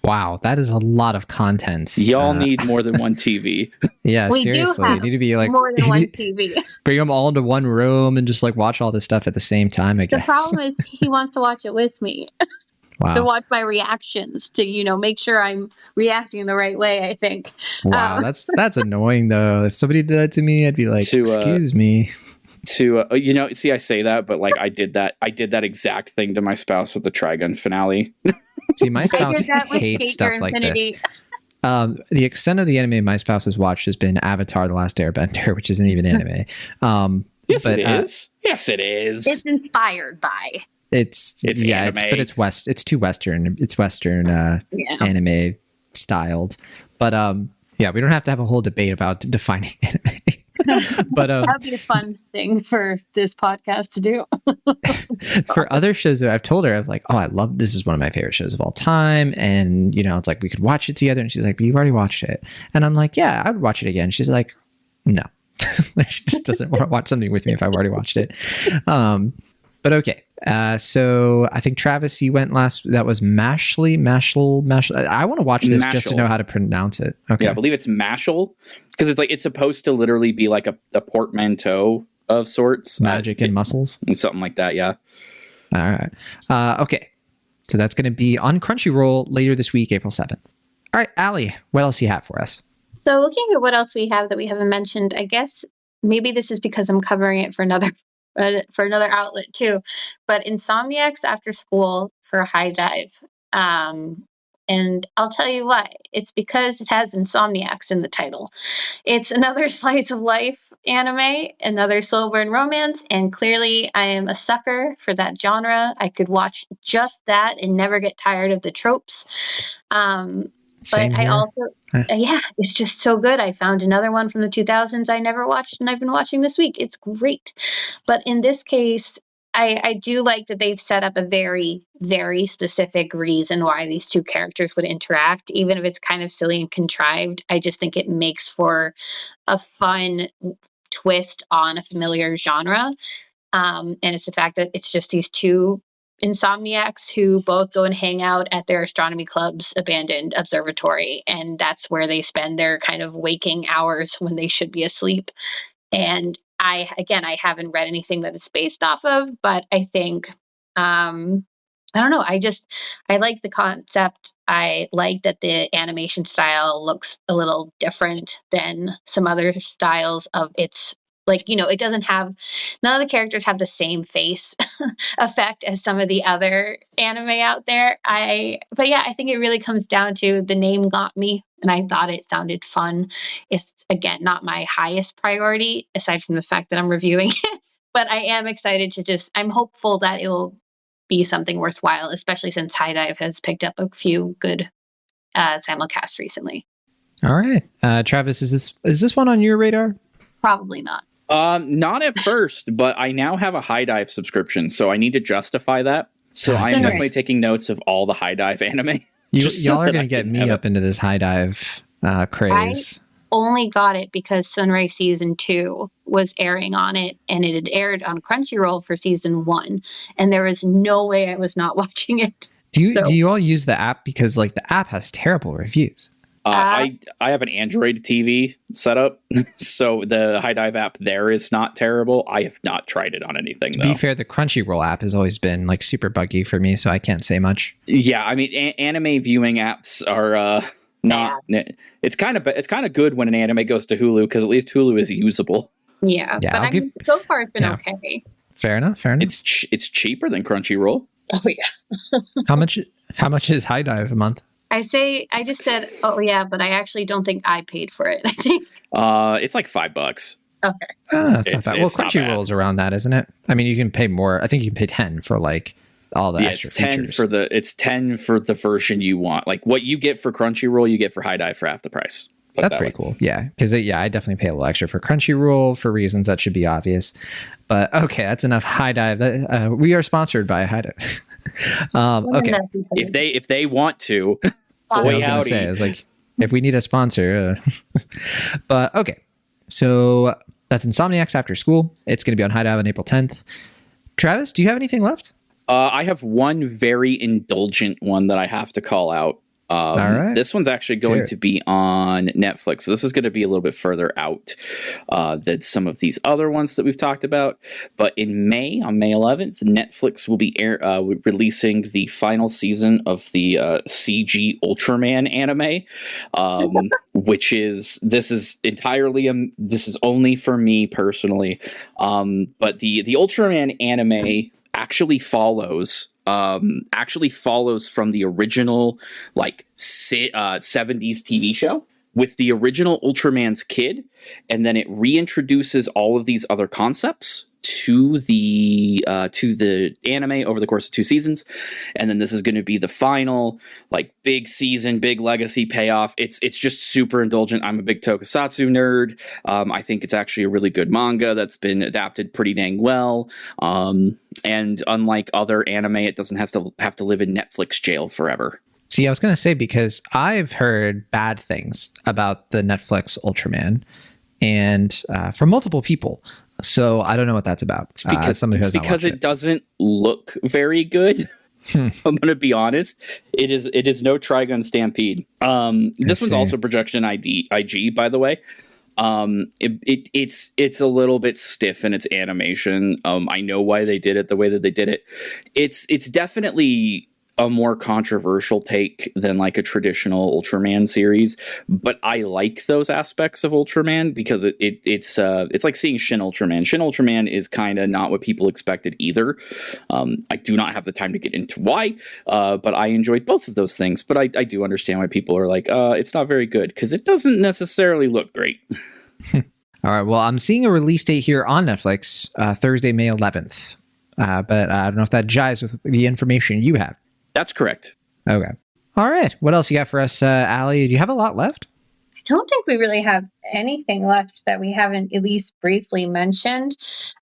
[SPEAKER 1] Wow, that is a lot of content.
[SPEAKER 2] Y'all need more than one TV.
[SPEAKER 1] Yeah,
[SPEAKER 3] We do
[SPEAKER 1] seriously. You
[SPEAKER 3] have
[SPEAKER 1] need to be like
[SPEAKER 3] more than one TV.
[SPEAKER 1] bring them all into one room and just like watch all this stuff at the same time, I
[SPEAKER 3] The
[SPEAKER 1] guess.
[SPEAKER 3] problem is he wants to watch it with me. To
[SPEAKER 1] Wow.
[SPEAKER 3] watch my reactions, to make sure I'm reacting the right way, I think.
[SPEAKER 1] Wow, that's annoying though. If somebody did that to me, I'd be like, "Excuse me."
[SPEAKER 2] See, I say that, but like I did that exact thing to my spouse with the Trigun finale.
[SPEAKER 1] See, my
[SPEAKER 3] I
[SPEAKER 1] spouse
[SPEAKER 3] did that with
[SPEAKER 1] hates
[SPEAKER 3] Skater
[SPEAKER 1] stuff like
[SPEAKER 3] Infinity.
[SPEAKER 1] this. The extent of the anime my spouse has watched has been Avatar: The Last Airbender, which isn't even anime.
[SPEAKER 2] Yes,
[SPEAKER 1] but,
[SPEAKER 2] it is. Yes, it is.
[SPEAKER 3] It's inspired by.
[SPEAKER 1] It's
[SPEAKER 2] anime.
[SPEAKER 1] It's too Western. It's Western
[SPEAKER 3] Yeah.
[SPEAKER 1] anime styled. But yeah, we don't have to have a whole debate about defining anime. But
[SPEAKER 3] That'd be a fun thing for this podcast to do.
[SPEAKER 1] for other shows that I've told her, I'm like, oh, I love this is one of my favorite shows of all time, and it's like we could watch it together. And she's like, but you've already watched it, and I'm like, yeah, I would watch it again. She's like, no, she just doesn't want to watch something with me if I've already watched it. But okay. So I think Travis, you went last. That was Mashal. I want to watch this just to know how to pronounce it. Okay.
[SPEAKER 2] Yeah, I believe it's Mashal because it's supposed to literally be like a portmanteau of sorts.
[SPEAKER 1] Magic and muscles.
[SPEAKER 2] Something like that, yeah.
[SPEAKER 1] All right. Okay. So that's going to be on Crunchyroll later this week, April 7th. All right, Allie, what else do you have for us?
[SPEAKER 3] So looking at what else we have that we haven't mentioned, I guess maybe this is because I'm covering it for another outlet too. But Insomniacs After School for High Dive. And I'll tell you why. It's because it has Insomniacs in the title. It's another slice of life anime, another slow burn romance, and clearly I am a sucker for that genre. I could watch just that and never get tired of the tropes.
[SPEAKER 1] Same
[SPEAKER 3] But I
[SPEAKER 1] here.
[SPEAKER 3] also, it's just so good. I found another one from the 2000s I never watched, and I've been watching this week. It's great. But in this case, I do like that they've set up a very, very specific reason why these two characters would interact, even if it's kind of silly and contrived. I just think it makes for a fun twist on a familiar genre. And it's the fact that it's just these two insomniacs who both go and hang out at their astronomy club's abandoned observatory, and that's where they spend their kind of waking hours when they should be asleep. And I haven't read anything that it's based off of, but I think I don't know, I like the concept. I like that the animation style looks a little different than some other styles of its. Like, it doesn't have, none of the characters have the same face effect as some of the other anime out there. But yeah, I think it really comes down to the name got me, and I thought it sounded fun. It's, again, not my highest priority, aside from the fact that I'm reviewing it, but I am excited I'm hopeful that it will be something worthwhile, especially since High Dive has picked up a few good simulcasts recently.
[SPEAKER 1] All right. Travis, is this one on your radar?
[SPEAKER 3] Probably not.
[SPEAKER 2] Not at first, but I now have a High Dive subscription, so I need to justify that. So I am definitely taking notes of all the High Dive anime.
[SPEAKER 1] Y'all are going to get me up into this High Dive craze.
[SPEAKER 3] I only got it because Sunray Season 2 was airing on it, and it had aired on Crunchyroll for Season 1, and there was no way I was not watching it.
[SPEAKER 1] Do you all use the app? Because like the app has terrible reviews.
[SPEAKER 2] I have an Android TV set up, so the High Dive app there is not terrible. I have not tried it on anything, though.
[SPEAKER 1] To be fair, the Crunchyroll app has always been like super buggy for me, so I can't say much.
[SPEAKER 2] Yeah, I mean, anime viewing apps are not. It's kind of good when an anime goes to Hulu because at least Hulu is usable.
[SPEAKER 3] Yeah, but so far it's been okay.
[SPEAKER 1] Fair enough.
[SPEAKER 2] It's cheaper than Crunchyroll.
[SPEAKER 3] Oh yeah.
[SPEAKER 1] How much is High Dive a month?
[SPEAKER 3] I just said, oh yeah, but I actually don't think I paid for it. I think
[SPEAKER 2] it's like $5.
[SPEAKER 3] Okay.
[SPEAKER 1] That's not bad. Well, Crunchyroll's around that, isn't it? I mean, you can pay more. I think you can pay 10 for like all the extra features.
[SPEAKER 2] It's 10 for the version you want. Like what you get for Crunchyroll, you get for High Dive for half the price. Put it
[SPEAKER 1] That's
[SPEAKER 2] that
[SPEAKER 1] pretty
[SPEAKER 2] way.
[SPEAKER 1] cool. Yeah, because I definitely pay a little extra for Crunchyroll for reasons that should be obvious. But okay, that's enough high dive. We are sponsored by High Dive. Okay,
[SPEAKER 2] If they want to,
[SPEAKER 1] I
[SPEAKER 2] boy
[SPEAKER 1] was gonna
[SPEAKER 2] howdy.
[SPEAKER 1] say, I was like, if we need a sponsor, but okay. So that's Insomniacs After School. It's going to be on High Dive on April 10th. Travis, do you have anything left?
[SPEAKER 2] I have one very indulgent one that I have to call out.
[SPEAKER 1] All right.
[SPEAKER 2] This one's actually going to be on Netflix. So this is going to be a little bit further out than some of these other ones that we've talked about. But in May, on May 11th, Netflix will be releasing the final season of the CG Ultraman anime, which this is only for me personally. But the Ultraman anime actually follows from the original 70s TV show with the original Ultraman's kid, and then it reintroduces all of these other concepts to the anime over the course of 2 seasons. And then this is going to be the final big season, big legacy payoff. It's just super indulgent. I'm a big tokusatsu nerd. I think it's actually a really good manga that's been adapted pretty dang well. And unlike other anime, it doesn't have to live in Netflix jail forever.
[SPEAKER 1] See, I was going to say, because I've heard bad things about the Netflix Ultraman, and from multiple people. So I don't know what that's about.
[SPEAKER 2] It's because it doesn't look very good. I'm going to be honest. It is no Trigun Stampede. This one's also projection IG, by the way. It's a little bit stiff in its animation. I know why they did it the way that they did it. It's definitely a more controversial take than a traditional Ultraman series, but I like those aspects of Ultraman because it's like seeing Shin Ultraman. Shin Ultraman is kind of not what people expected either. I do not have the time to get into why, but I enjoyed both of those things. But I do understand why people are like, it's not very good because it doesn't necessarily look great.
[SPEAKER 1] All right. Well, I'm seeing a release date here on Netflix, Thursday, May 11th. But I don't know if that jives with the information you have.
[SPEAKER 2] That's correct.
[SPEAKER 1] Okay. All right. What else you got for us, Allie? Do you have a lot left?
[SPEAKER 3] I don't think we really have anything left that we haven't at least briefly mentioned.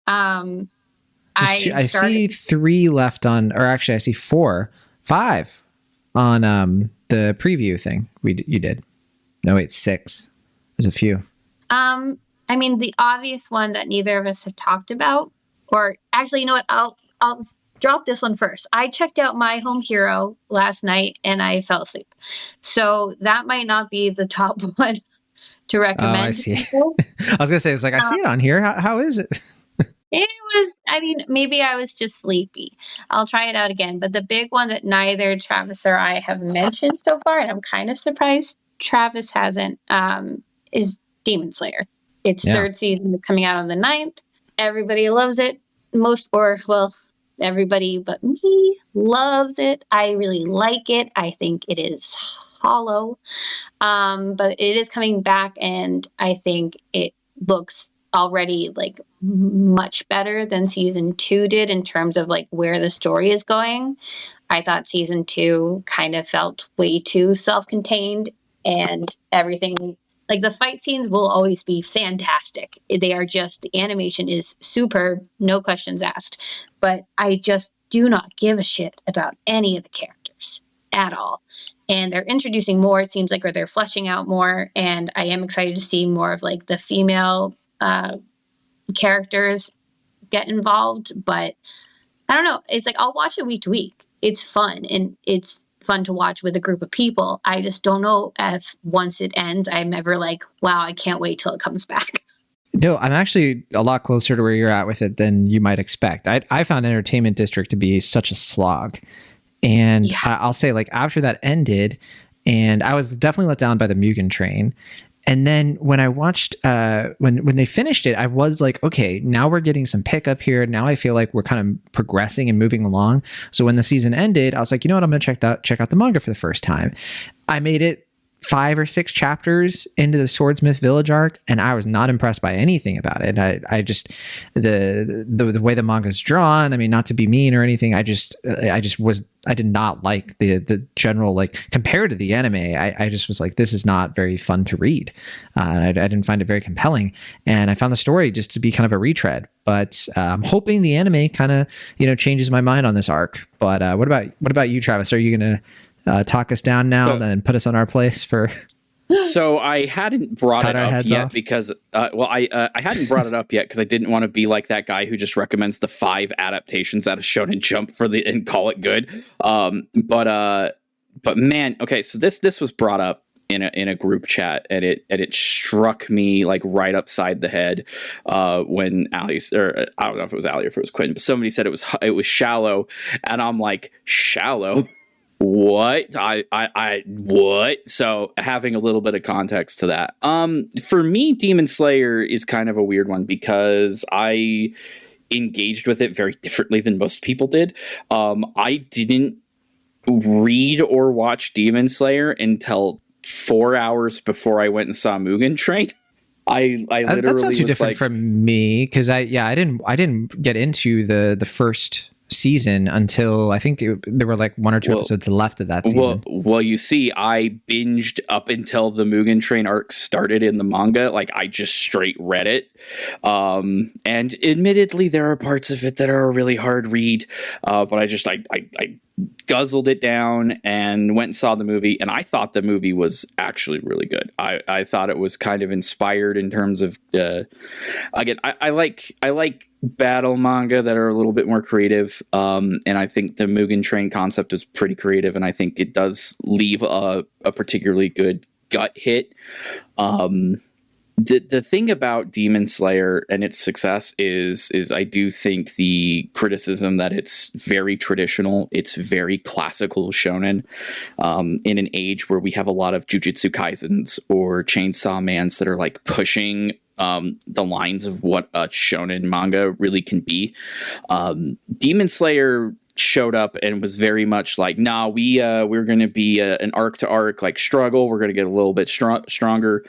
[SPEAKER 3] I
[SPEAKER 1] see 3 left on, or actually I see 5 on the preview thing you did. No, wait, 6. There's a few.
[SPEAKER 3] I mean, the obvious one that neither of us have talked about, or actually, you know what? I'll drop this one first. I checked out My Home Hero last night and I fell asleep. So that might not be the top one to recommend.
[SPEAKER 1] Oh, I see. I was going to say, it's I see it on here. How is it?
[SPEAKER 3] It was, maybe I was just sleepy. I'll try it out again. But the big one that neither Travis or I have mentioned so far, and I'm kind of surprised Travis hasn't, is Demon Slayer. Its 3rd season is coming out on the 9th. Everybody loves it. Everybody but me loves it. I really like it. I think it is hollow. But it is coming back, and I think it looks already much better than season 2 did in terms of where the story is going. I thought season 2 kind of felt way too self-contained, and everything the fight scenes will always be fantastic. They are just, the animation is superb, no questions asked. But I just do not give a shit about any of the characters at all. And they're introducing more, it seems or they're fleshing out more. And I am excited to see more of the female characters get involved. But I don't know. It's I'll watch it week to week. It's fun, and it's fun to watch with a group of people. I just don't know if once it ends, I'm ever wow, I can't wait till it comes back.
[SPEAKER 1] No, I'm actually a lot closer to where you're at with it than you might expect. I found Entertainment District to be such a slog. And I'll say after that ended, and I was definitely let down by the Mugen Train. And then when I watched, when they finished it, I was okay, now we're getting some pickup here. Now I feel like we're kind of progressing and moving along. So when the season ended, I was you know what, I'm going to check out the manga for the first time. I made it 5 or 6 chapters into the Swordsmith Village arc, and I was not impressed by anything about it. I just, the way the manga's drawn, not to be mean or anything, I I did not like the general, like, compared to the anime. I just was like, this is not very fun to read. I didn't find it very compelling, and I found the story just to be kind of a retread. But I'm hoping the anime kind of changes my mind on this arc. But what about you, Travis? Are you gonna talk us down now and put us on our place for?
[SPEAKER 2] So I hadn't brought it up yet
[SPEAKER 1] off.
[SPEAKER 2] because, I hadn't brought it up yet because I didn't want to be like that guy who just recommends the 5 adaptations out of Shonen Jump and call it good. But man, okay, so this was brought up in a group chat, and it struck me like right upside the head when Ali, or I don't know if it was Ali or if it was Quinn, but somebody said it was shallow, and I'm like, shallow. What? I what? So having a little bit of context to that. For me, Demon Slayer is kind of a weird one because I engaged with it very differently than most people did. I didn't read or watch Demon Slayer until 4 hours before I went and saw Mugen Train. I literally
[SPEAKER 1] that's not too
[SPEAKER 2] was
[SPEAKER 1] different
[SPEAKER 2] like,
[SPEAKER 1] from me, because I didn't get into the first season until I think there were like 1 or 2 episodes left of that season.
[SPEAKER 2] Well, you see, I binged up until the Mugen Train arc started in the manga. Like, I just straight read it. And admittedly, there are parts of it that are a really hard read. But I guzzled it down and went and saw the movie, and I thought the movie was actually really good. I thought it was kind of inspired in terms of again, I like battle manga that are a little bit more creative, and I think the Mugen Train concept is pretty creative, and I think it does leave a particularly good gut hit. The thing about Demon Slayer and its success is I do think the criticism that it's very traditional, it's very classical shonen, in an age where we have a lot of Jujutsu Kaisens or Chainsaw Mans that are like pushing the lines of what a shonen manga really can be. Demon Slayer showed up and was very much like, nah, we're going to be an arc to arc like struggle. We're going to get a little bit stronger.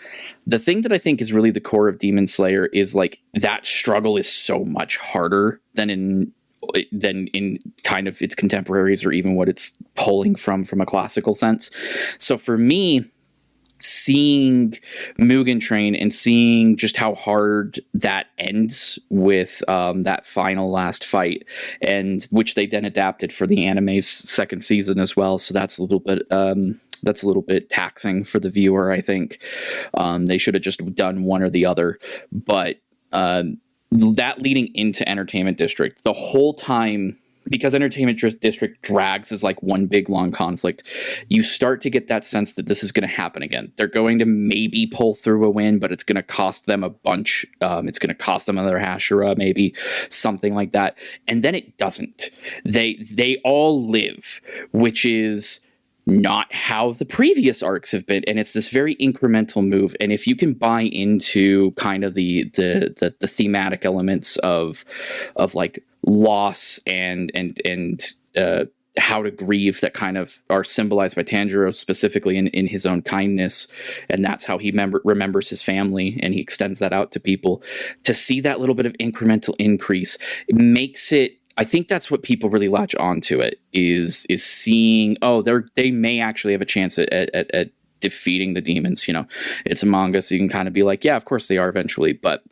[SPEAKER 2] The thing that I think is really the core of Demon Slayer is like that struggle is so much harder than in kind of its contemporaries or even what it's pulling from a classical sense. So for me, seeing Mugen Train and seeing just how hard that ends with that final last fight, and which they then adapted for the anime's second season as well. So that's a little bit taxing for the viewer. I think they should have just done one or the other. But that leading into Entertainment District, the whole time, because Entertainment District drags as like one big long conflict, you start to get that sense that this is going to happen again. They're going to maybe pull through a win, but it's going to cost them a bunch. It's going to cost them another Hashira, maybe something like that. And then it doesn't. They all live, which is not how the previous arcs have been, and it's this very incremental move. And if you can buy into kind of the thematic elements of like loss and how to grieve that kind of are symbolized by Tanjiro specifically in his own kindness, and that's how he remembers his family, and he extends that out to people. To see that little bit of incremental increase, it makes it, I think that's what people really latch onto it, is seeing, oh, they may actually have a chance at defeating the demons. You know, it's a manga, so you can kind of be like, yeah, of course they are eventually, but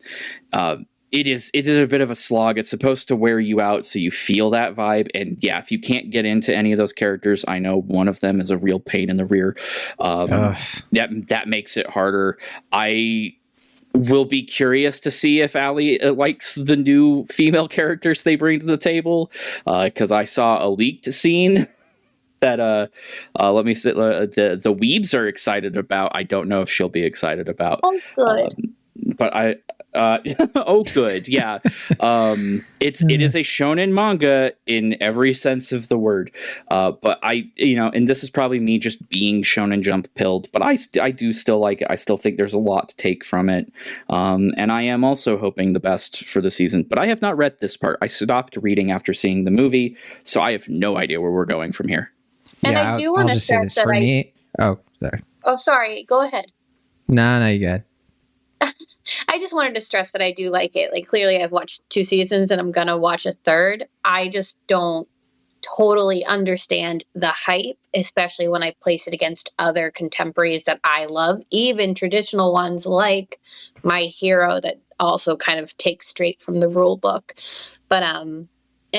[SPEAKER 2] it is a bit of a slog. It's supposed to wear you out, so you feel that vibe. And yeah, if you can't get into any of those characters, I know one of them is a real pain in the rear. That makes it harder. I will be curious to see if Ali likes the new female characters they bring to the table, because I saw a leaked scene that let me see, the weebs are excited about. I don't know if she'll be excited about.
[SPEAKER 3] Oh, good.
[SPEAKER 2] But I oh good, yeah. It is a shonen manga in every sense of the word. But and this is probably me just being Shonen Jump pilled, but I do still like it. I still think there's a lot to take from it. And I am also hoping the best for the season. But I have not read this part. I stopped reading after seeing the movie, so I have no idea where we're going from here.
[SPEAKER 3] And yeah, I do want to stress that
[SPEAKER 1] Oh, sorry.
[SPEAKER 3] Oh, sorry. Go ahead.
[SPEAKER 1] No, you good.
[SPEAKER 3] I just wanted to stress that I do like it. Like, clearly I've watched 2 seasons and I'm going to watch a third. I just don't totally understand the hype, especially when I place it against other contemporaries that I love, even traditional ones like My Hero that also kind of takes straight from the rule book. But and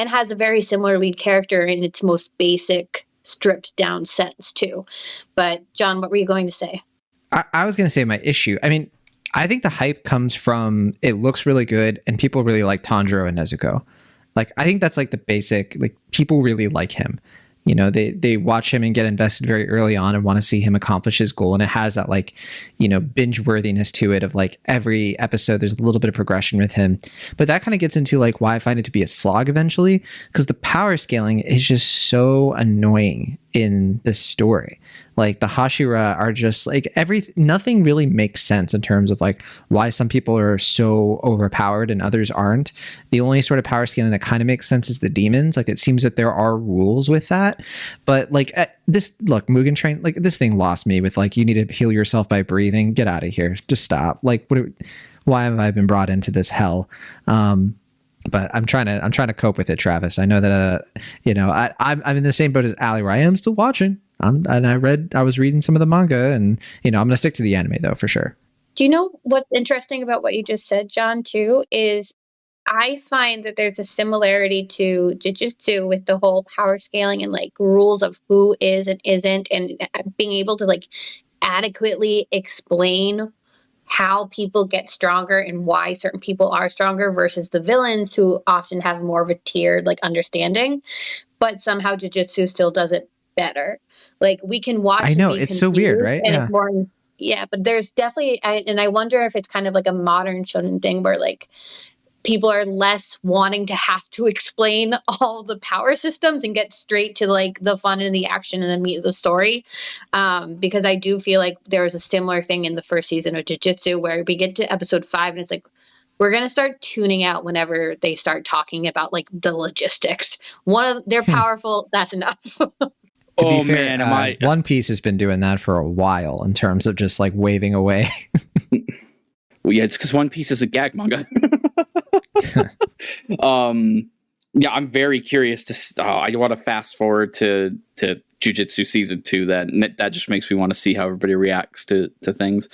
[SPEAKER 3] has a very similar lead character in its most basic, stripped down sense too. But John, what were you going to say?
[SPEAKER 1] I was going to say my issue. I mean, I think the hype comes from it looks really good and people really like Tanjiro and Nezuko. Like, I think that's like the basic, like people really like him. You know, they watch him and get invested very early on and want to see him accomplish his goal. And it has that like, you know, binge worthiness to it of like every episode, there's a little bit of progression with him. But that kind of gets into like why I find it to be a slog eventually, because the power scaling is just so annoying in this story. Like the Hashira are just like nothing really makes sense in terms of like why some people are so overpowered and others aren't. The only sort of power scaling that kind of makes sense is the demons. Like it seems that there are rules with that, but like Mugen Train, like this thing lost me with like, you need to heal yourself by breathing. Get out of here. Just stop. Like why have I been brought into this hell? But I'm trying to cope with it, Travis. I know that you know, I'm in the same boat as Ali, where I am still watching. I was reading some of the manga, and you know, I'm gonna stick to the anime though for sure.
[SPEAKER 3] Do you know what's interesting about what you just said, John? Too is I find that there's a similarity to Jujutsu with the whole power scaling and like rules of who is and isn't, and being able to like adequately explain how people get stronger and why certain people are stronger versus the villains who often have more of a tiered like understanding, but somehow Jujutsu still does it better. Like we can watch.
[SPEAKER 1] I know it's so weird, right?
[SPEAKER 3] And yeah, but there's definitely, and I wonder if it's kind of like a modern shonen thing where like people are less wanting to have to explain all the power systems and get straight to like the fun and the action and the meat of the story. Because I do feel like there was a similar thing in the first season of Jujutsu where we get to episode 5 and it's like, we're going to start tuning out whenever they start talking about like the logistics. They're powerful. That's enough.
[SPEAKER 1] To be fair, man, One Piece has been doing that for a while in terms of just like waving away.
[SPEAKER 2] Well, yeah, it's because One Piece is a gag manga. Yeah, I'm very curious to. I want to fast forward to Jujutsu season 2. That just makes me want to see how everybody reacts to things.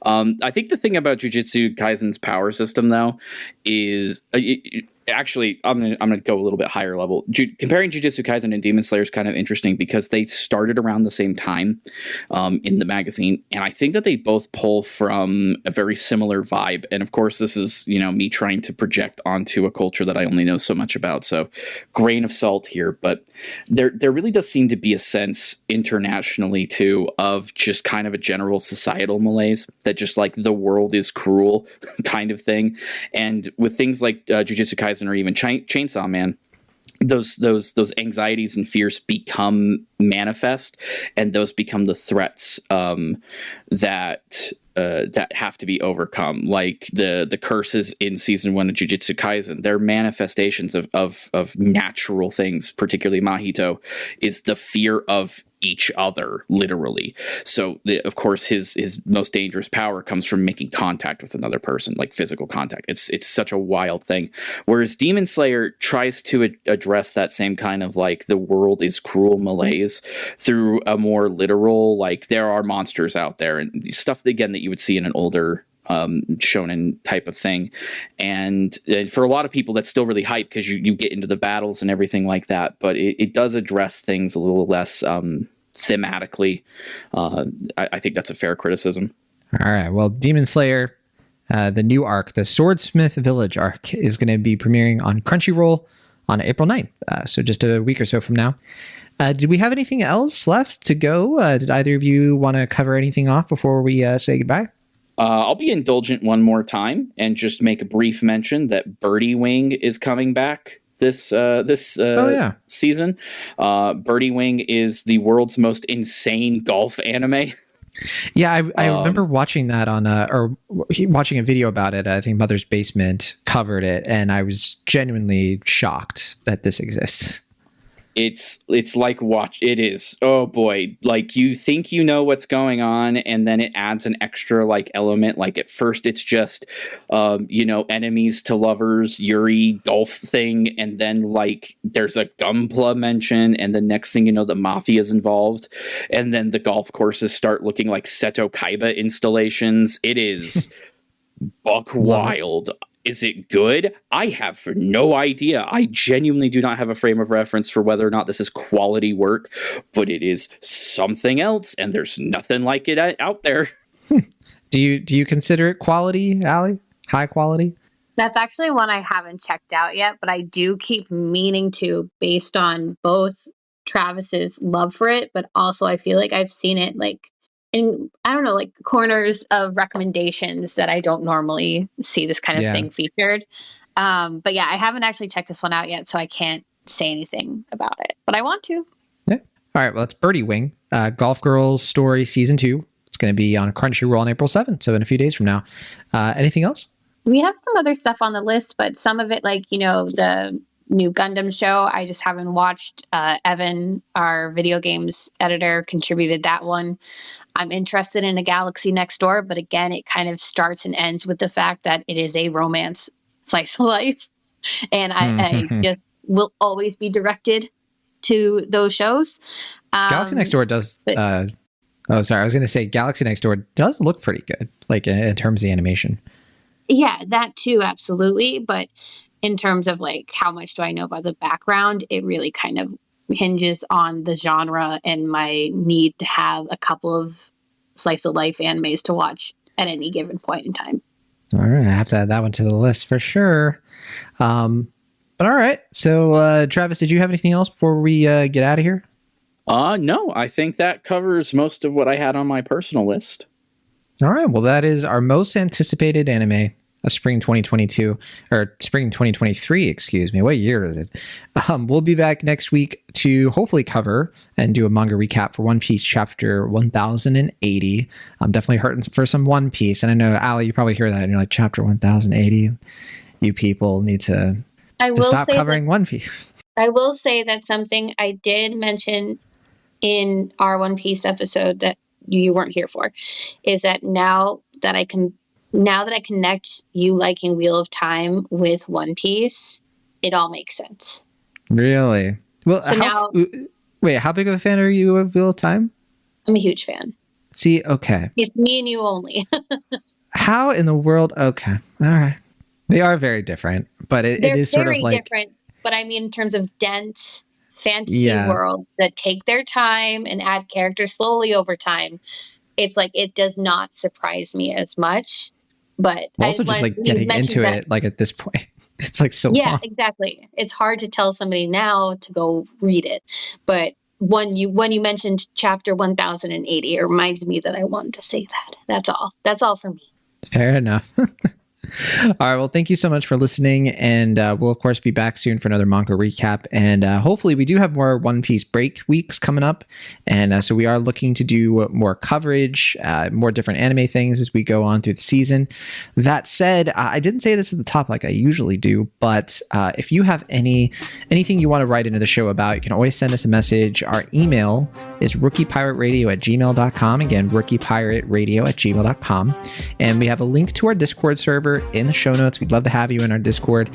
[SPEAKER 2] I think the thing about Jujutsu Kaisen's power system, though, is actually I'm gonna go a little bit higher level. Comparing Jujutsu Kaisen and Demon Slayer is kind of interesting because they started around the same time in the magazine, and I think that they both pull from a very similar vibe. And of course, this is me trying to project onto a culture that I only know so much about, so grain of salt here. But there really does seem to be a sense internationally too of just kind of a general societal malaise that just like the world is cruel kind of thing. And with things like Jujutsu Kaisen or even Chainsaw Man, those anxieties and fears become manifest, and those become the threats that have to be overcome. Like the curses in season 1 of Jujutsu Kaisen, they're manifestations of natural things. Particularly Mahito is the fear of each other, literally. So of course his most dangerous power comes from making contact with another person, like physical contact. It's such a wild thing. Whereas Demon Slayer tries to address that same kind of like the world is cruel malaise through a more literal, like there are monsters out there and stuff again that you would see in an older shonen type of thing. And for a lot of people that's still really hype because you get into the battles and everything like that, but it does address things a little less thematically. I think that's a fair criticism.
[SPEAKER 1] All right, well, Demon Slayer, the new arc, the Swordsmith Village arc, is going to be premiering on Crunchyroll on April 9th, so just a week or so from now. Did we have anything else left to go? Did either of you want to cover anything off before we say goodbye?
[SPEAKER 2] I'll be indulgent one more time and just make a brief mention that Birdie Wing is coming back this season. Birdie Wing is the world's most insane golf anime.
[SPEAKER 1] Yeah, I remember watching that on watching a video about it. I think Mother's Basement covered it, and I was genuinely shocked that this exists.
[SPEAKER 2] It's like it is, oh boy, like you think you know what's going on, and then it adds an extra like element. Like at first it's just enemies to lovers Yuri golf thing, and then like there's a Gunpla mention, and the next thing you know the mafia is involved, and then the golf courses start looking like Seto Kaiba installations. It is buck wild. Is it good? I have no idea. I genuinely do not have a frame of reference for whether or not this is quality work, but it is something else, and there's nothing like it out there.
[SPEAKER 1] Do you consider it quality, Allie? High quality?
[SPEAKER 3] That's actually one I haven't checked out yet, but I do keep meaning to, based on both Travis's love for it, but also I feel like I've seen it like in, I don't know, like corners of recommendations that I don't normally see this kind of thing featured. But yeah, I haven't actually checked this one out yet, so I can't say anything about it, but I want to.
[SPEAKER 1] Yeah. All right. Well, it's Birdie Wing, Golf Girls Story Season 2. It's going to be on Crunchyroll on April 7th, so in a few days from now. Anything else?
[SPEAKER 3] We have some other stuff on the list, but some of it, like, the new Gundam show, I just haven't watched. Evan, our video games editor, contributed that one. I'm interested in A Galaxy Next Door, but again, it kind of starts and ends with the fact that it is a romance slice of life. And I just will always be directed to those shows.
[SPEAKER 1] Galaxy Next Door does... I was going to say Galaxy Next Door does look pretty good, like in terms of the animation.
[SPEAKER 3] Yeah, that too, absolutely. But in terms of like how much do I know about the background, it really kind of hinges on the genre and my need to have a couple of slice of life animes to watch at any given point in time.
[SPEAKER 1] All right, I have to add that one to the list for sure. But all right, so Travis, did you have anything else before we get out of here?
[SPEAKER 2] No, I think that covers most of what I had on my personal list.
[SPEAKER 1] All right, well, that is our most anticipated anime of spring 2022, or spring 2023, excuse me. What year is it? We'll be back next week to hopefully cover and do a manga recap for One Piece chapter 1080. I'm definitely hurting for some One Piece, and I know, Allie, you probably hear that, and you're like, chapter 1080? You people need to stop covering One Piece.
[SPEAKER 3] I will say that something I did mention in our One Piece episode that you weren't here for is that now that I connect you liking Wheel of Time with One Piece, it all makes sense.
[SPEAKER 1] Really? Well,
[SPEAKER 3] so
[SPEAKER 1] how big of a fan are you of Wheel of Time?
[SPEAKER 3] I'm a huge fan.
[SPEAKER 1] See, okay.
[SPEAKER 3] It's me and you only.
[SPEAKER 1] How in the world? Okay. All right. They are very different, but it is sort of like...
[SPEAKER 3] very different, but I mean in terms of dense fantasy world that take their time and add characters slowly over time. It's like, it does not surprise me as much, but
[SPEAKER 1] also just like getting into it, like at this point, it's like so long.
[SPEAKER 3] Exactly. It's hard to tell somebody now to go read it, but when you mentioned chapter 1080, it reminds me that I wanted to say that. That's all for me.
[SPEAKER 1] Fair enough. All right. Well, thank you so much for listening. And we'll, of course, be back soon for another manga recap. And hopefully we do have more One Piece break weeks coming up. And so we are looking to do more coverage, more different anime things as we go on through the season. That said, I didn't say this at the top like I usually do, but if you have anything you want to write into the show about, you can always send us a message. Our email is rookiepirateradio@gmail.com. Again, rookiepirateradio@gmail.com. And we have a link to our Discord server in the show notes. We'd love to have you in our Discord.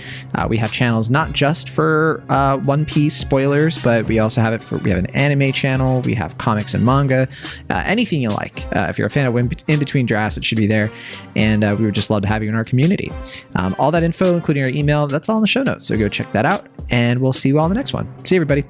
[SPEAKER 1] We have channels not just for One Piece spoilers, but we also have we have an anime channel. We have comics and manga, anything you like. If you're a fan of In Between Drafts, it should be there. And we would just love to have you in our community. All that info, including our email, that's all in the show notes. So go check that out, and we'll see you all in the next one. See you, everybody.